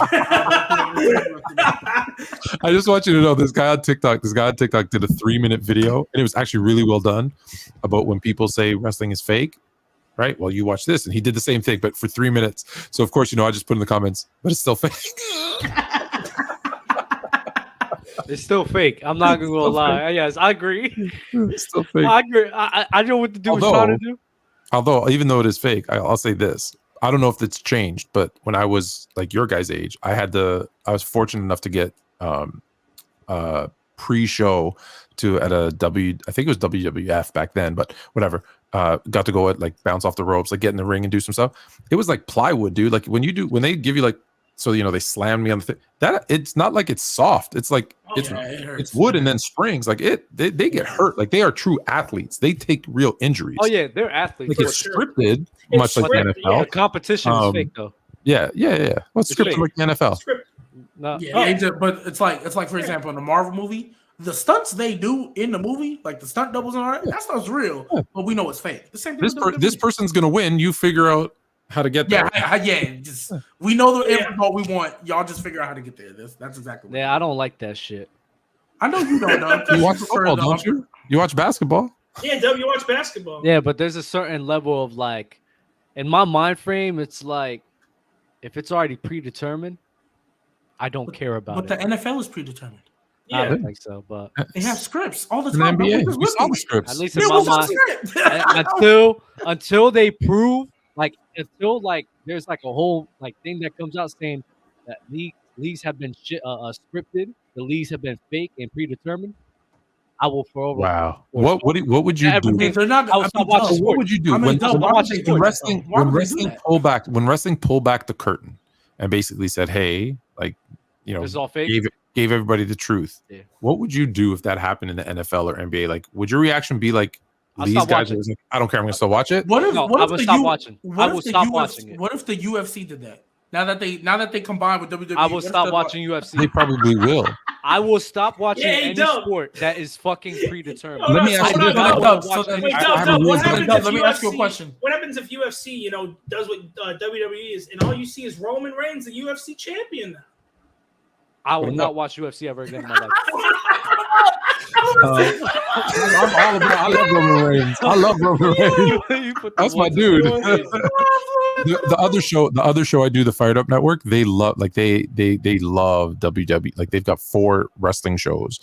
I just want you to know this guy on TikTok did a 3-minute video, and it was actually really well done about when people say wrestling is fake. Right. Well, you watch this, and he did the same thing, but for 3 minutes. So of course, I just put in the comments, but it's still fake. It's still fake. I'm not gonna lie. Fake. Yes, I agree. It's still fake. I agree. I know what the dude was trying to do. Although, even though it is fake, I'll say this. I don't know if it's changed, but when I was like your guys' age, I was fortunate enough to get pre-show at a I think it was WWF back then, but whatever. Got to go like bounce off the ropes, like get in the ring and do some stuff. It was like plywood, dude. Like when they give you like, so they slammed me on the thing. That it's not like it's soft. It's like it's wood and then springs. Like they get hurt. Like they are true athletes. They take real injuries. Oh yeah, they're athletes. Like it's scripted, much like the NFL. Yeah, the competition is fake though. Yeah. What's scripted like the NFL? No. But it's like for example in the Marvel movie, the stunts they do in the movie, like the stunt doubles and all that stuff's real, but we know it's fake. The same thing. This person's gonna win. You figure out how to get there. Just we know the end result we want. Y'all just figure out how to get there. That's exactly. Yeah, I don't like that shit. I know you don't know. You watch football, don't you? You watch basketball. Yeah, you watch basketball. Yeah, but there's a certain level of like, in my mind frame, it's like, if it's already predetermined, I don't care about it. But the NFL is predetermined. I don't think so, but they have scripts all the time. NBA, we saw the scripts. At least in my mind, until they prove, like, until like there's like a whole like thing that comes out saying that leagues have been scripted, the leagues have been fake and predetermined. I will throw. Wow. What would you do? They're not. What would you do when wrestling pulled back the curtain and basically said, "Hey, like, it's all fake." Gave everybody the truth. Yeah. What would you do if that happened in the NFL or NBA? Like, would your reaction be like, these guys are like, I don't care, I'm gonna still watch it? I will stop watching it. What if the UFC did that? Now that they combine with WWE, I will stop watching UFC. They probably will. I will stop watching any sport that is fucking predetermined. Let me ask you Let me ask you a question. What happens if UFC, does what WWE is, and all you see is Roman Reigns, the UFC champion now? I will not watch UFC ever again in my life. I love Roman Reigns. That's my dude. The other show I do, the Fired Up Network, they love they love WWE. Like they've got 4 wrestling shows,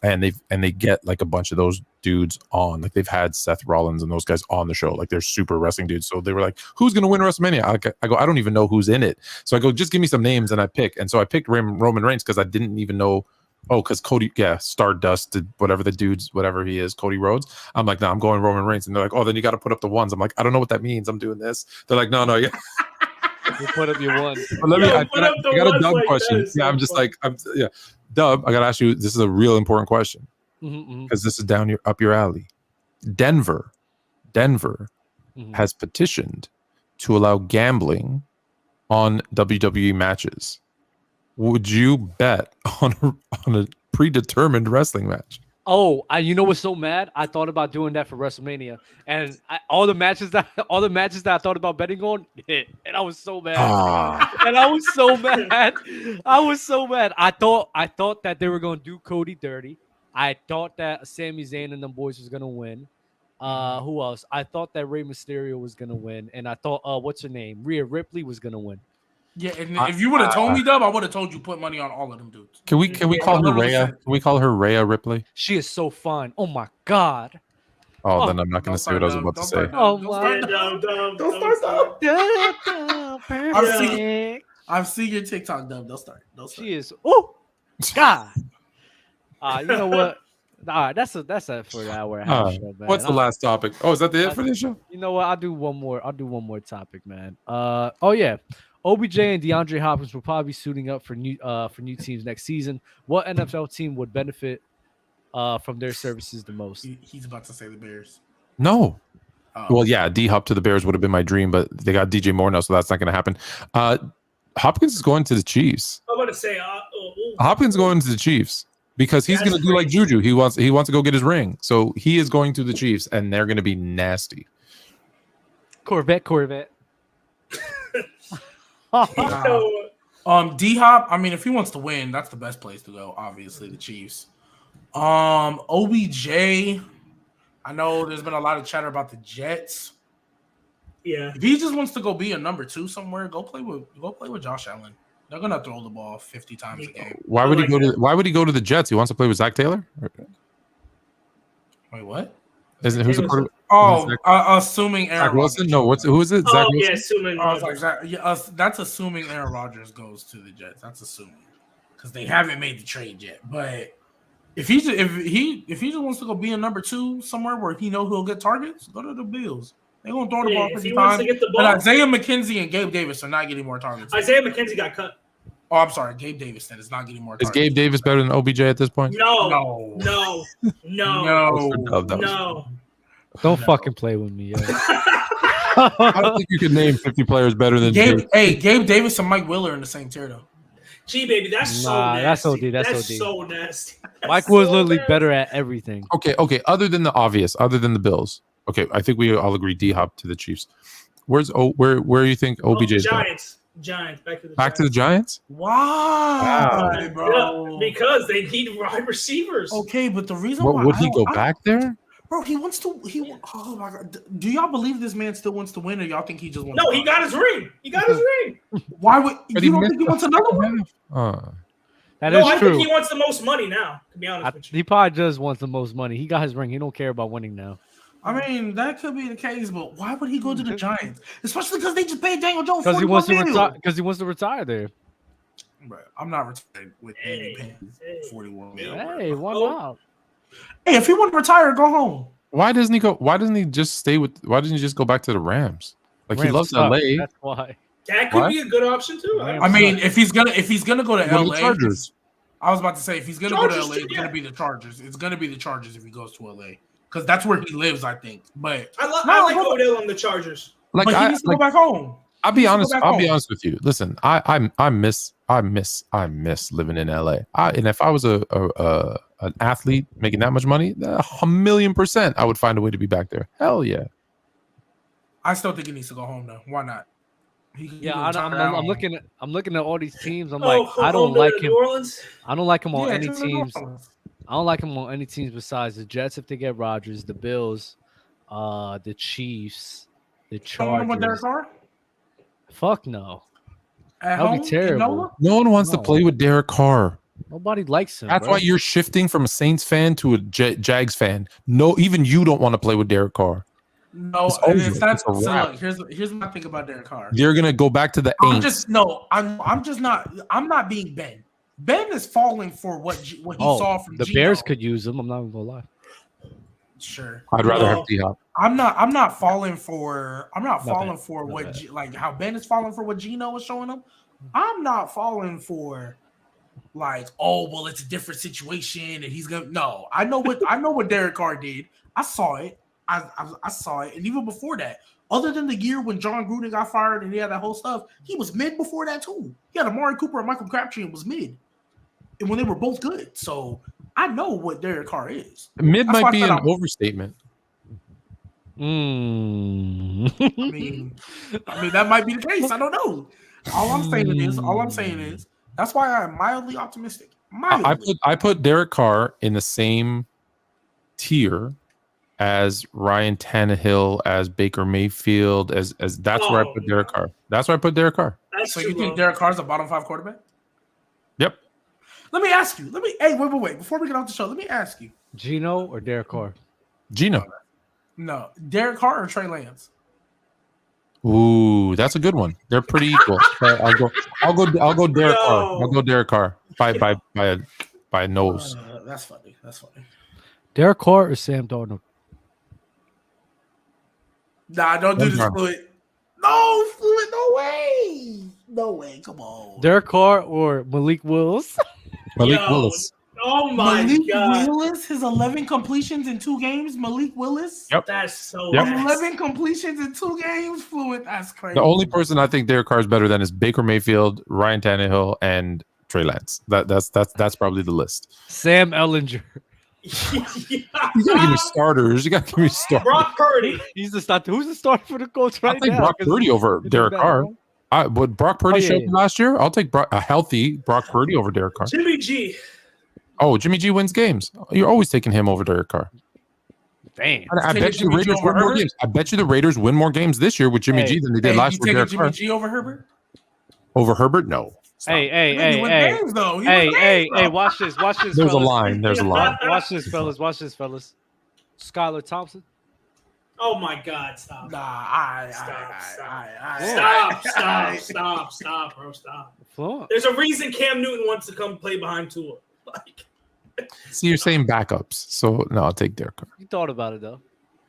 and they get like a bunch of those dudes on. Like they've had Seth Rollins and those guys on the show. Like they're super wrestling dudes. So they were like, "Who's gonna win WrestleMania?" I go, "I don't even know who's in it." So I go, "Just give me some names," and I pick. And so I picked Roman Reigns because I didn't even know. Oh, because Cody, Stardust, whatever he is, Cody Rhodes. I'm like, no, I'm going Roman Reigns. And they're like, oh, then you got to put up the ones. I'm like, I don't know what that means. I'm doing this. They're like, no, yeah. You put up your ones. But I got a Dub question. I'm just like, Dub, I got to ask you, this is a real important question because this is up your alley. Denver has petitioned to allow gambling on WWE matches. Would you bet on a predetermined wrestling match? Oh, you know what's so mad? I thought about doing that for WrestleMania, and all the matches that I thought about betting on hit, and I was so mad. I was so mad. I thought that they were gonna do Cody dirty, I thought that Sami Zayn and them boys was gonna win. Who else? I thought that Rey Mysterio was gonna win, and I thought what's her name? Rhea Ripley was gonna win. Yeah, and if you would have told me, Dub, I would have told you put money on all of them dudes. Can we call her Rhea? Can we call her Rhea Ripley? She is so fun. Oh my god. Oh, Oh, then I'm not going to say what I was about to say. Oh Don't my. start, Dub. Perfect. I've seen your TikTok, Dub. Don't start. She is. Oh God. You know what? All right, that's it for the hour and a half show, man. What's the last topic? Oh, is that the it for this show? You know what? I'll do one more topic, man. Oh yeah. OBJ and DeAndre Hopkins will probably be suiting up for new teams next season. What NFL team would benefit from their services the most? He's about to say the Bears. No. Well, yeah, D-Hop to the Bears would have been my dream, but they got DJ Moore now, so that's not going to happen. Hopkins is going to the Chiefs. I'm about to say, Hopkins going to the Chiefs because he's going to do like Juju. He wants to go get his ring, so he is going to the Chiefs, and they're going to be nasty. Corvette. D-Hop, I mean, if he wants to win, that's the best place to go, obviously, the Chiefs. OBJ, I know there's been a lot of chatter about the Jets. Yeah. If he just wants to go be a number 2 somewhere, go play with Josh Allen. They're gonna throw the ball 50 times a game. Why would he go to the Jets? He wants to play with Zach Taylor? Wait, what? Isn't who's the quarterback? Oh, assuming Aaron Zach Wilson? Rodgers. No, who is it? Zach Oh, Wilson? yeah, assuming. I was like, that's assuming Aaron Rodgers goes to the Jets. That's assuming because they haven't made the trade yet. But if he just wants to go be a number 2 somewhere where he know he'll get targets, go to the Bills. They're gonna throw the ball 50 times. But Isaiah McKenzie and Gabe Davis are not getting more targets. Isaiah McKenzie got cut. Oh, I'm sorry, Gabe Davis then is not getting more targets. Is Gabe Davis better than OBJ at this point? No. Don't fucking play with me. Yo. I don't think you could name 50 players better than Gabe. Hey, Gabe Davis and Mike Wheeler in the same tier though. Gee, baby, that's so nasty. That's OD. So nasty. Mike was literally better at everything. Okay. Other than the obvious, other than the Bills. Okay, I think we all agree D-Hop to the Chiefs. Where do you think OBJ is going? Giants. Back to the Giants? Wow, bro. Yeah, because they need wide receivers. Okay, but the reason What, why would he go back there? Bro, he wants to. Oh my god! Do y'all believe this man still wants to win, or y'all think he just wants? No, he got his ring. Why would you don't think he wants another one? That is I true. think he wants the most money now. To be honest with you, he probably just wants the most money. He got his ring. He don't care about winning now. I mean, that could be the case, but why would he go to the Giants? Especially because they just paid Daniel Jones because he wants to $41 million. retire. Because he wants to retire there. Bro, I'm not retired with Andy paying $41 million. Hey, why not? Hey, if he want to retire, go home. Why doesn't he go? Why doesn't he just stay with? Why doesn't he just go back to the Rams? Like he loves LA. That's why. That could be a good option too. I mean, if he's gonna go to LA, Chargers. I was about to say if he's gonna go to LA, it's gonna be the Chargers. It's gonna be the Chargers if he goes to LA because that's where he lives, I think. But I like Odell on the Chargers. But he needs to go back home. I'll be honest with you. Listen, I miss living in LA. And if I was an athlete making that much money, 1,000,000% I would find a way to be back there. Hell yeah. I still think he needs to go home though. Why not? I'm looking at all these teams. I'm like, I don't like him. I don't like him on any teams. I don't like him on any teams besides the Jets if they get Rodgers, the Bills, the Chiefs, the Chargers. Fuck no. That would be terrible. No one wants to play with Derek Carr. Nobody likes him. That's why you're shifting from a Saints fan to a Jags fan. No, even you don't want to play with Derek Carr. No, here's my thing about Derek Carr. You're gonna go back to the Aints. I'm not being Ben. Ben is falling for what he saw from the Gino. Bears could use him. I'm not gonna lie. Sure, I'd rather have D-Hop. I'm not falling for what how Ben is falling for what Gino is showing him. I'm not falling for it's a different situation and he's gonna. No, I know what Derek Carr did. I saw it. I saw it, and even before that, other than the year when John Gruden got fired and he had that whole stuff, he was mid before that too. He had Amari Cooper and Michael Crabtree and was mid, and when they were both good. So I know what Derek Carr is. Mid might be an overstatement. I mean, that might be the case. I don't know. All I'm saying is, that's why I'm mildly optimistic. I put Derek Carr in the same tier as Ryan Tannehill, as Baker Mayfield, as that's where I put Derek Carr. That's where I put Derek Carr. So you think Derek Carr's a bottom 5 quarterback? Yep. Let me ask you. Hey, wait. Before we get off the show, let me ask you. Gino or Derek Carr? Gino. No, Derek Carr or Trey Lance? Ooh, that's a good one. They're pretty equal. I'll go Derek Carr. I'll go Derek Carr by a nose. That's funny. Derek Carr or Sam Darnold? Nah, don't do this, Fluid. No, Fluid, no way. Come on. Derek Carr or Malik Willis? Malik Willis. Oh my God. Willis, his 11 completions in 2 games. Malik Willis. Yep. That's so Yep. 11 completions in 2 games. Fluid. That's crazy. The only person I think Derek Carr is better than is Baker Mayfield, Ryan Tannehill, and Trey Lance. That's probably the list. Sam Ellinger. You gotta give me starters. Brock Purdy. He's the starter. Who's the starter for the Colts right I'll take now? Brock Purdy over Derek Carr. Would Brock Purdy show up last year? I'll take a healthy Brock Purdy over Derek Carr. Jimmy G. Oh, Jimmy G wins games. You're always taking him over Derek Carr. Damn. I bet you the Raiders win more games. I bet you the Raiders win more games this year with Jimmy G than they did last year with Derek Carr. Jimmy G over Herbert? Over Herbert? No. Stop. Hey, watch this. There's a line. Watch this, fellas. Skylar Thompson. Oh my God! Stop! Nah, Stop, bro! Stop. Fluent. There's a reason Cam Newton wants to come play behind Tua. See, you're saying backups, so no, I'll take Derek Carr. You thought about it though.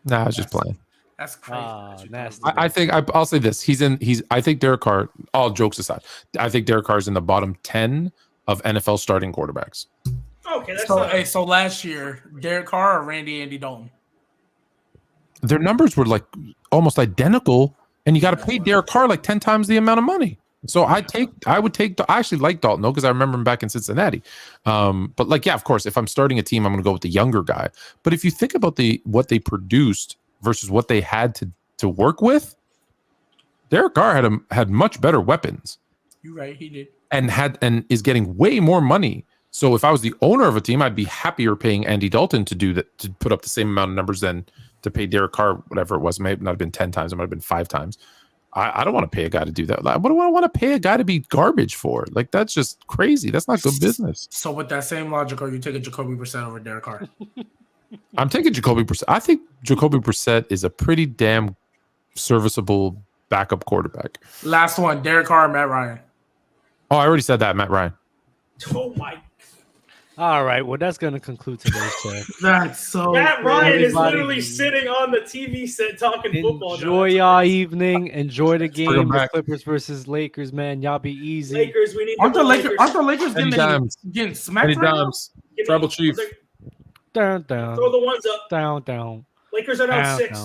Nah, I was just playing. That's crazy. Nasty. I think I'll say this. I think Derek Carr, all jokes aside, I think Derek Carr is in the bottom 10 of NFL starting quarterbacks. Okay, that's so last year, Derek Carr or Andy Dalton? Their numbers were like almost identical, and you got to pay Derek Carr like 10 times the amount of money. So I actually like Dalton though, because I remember him back in Cincinnati. But like, yeah, of course, if I'm starting a team, I'm going to go with the younger guy. But if you think about what they produced versus what they had to work with, Derek Carr had much better weapons. You're right, he did, and is getting way more money. So if I was the owner of a team, I'd be happier paying Andy Dalton to do that, to put up the same amount of numbers than to pay Derek Carr, whatever it was. It might not have been 10 times, it might have been 5 times. I don't want to pay a guy to do that. What do I want to pay a guy to be garbage for? Like, that's just crazy. That's not good business. So with that same logic, are you taking Jacoby Brissett over Derek Carr? I'm taking Jacoby Brissett. I think Jacoby Brissett is a pretty damn serviceable backup quarterback. Last one, Derek Carr, Matt Ryan. Oh, I already said that, Matt Ryan. Oh my. All right, well, that's going to conclude today's show. That's so. Matt Ryan is literally sitting on the TV set talking football. Enjoy y'all evening. Enjoy the game. The Clippers versus Lakers, man. Y'all be easy. Lakers, we need. Aren't the Lakers getting smacked? Tribal Chief. Down. Throw the ones up. Down. Lakers are down 6.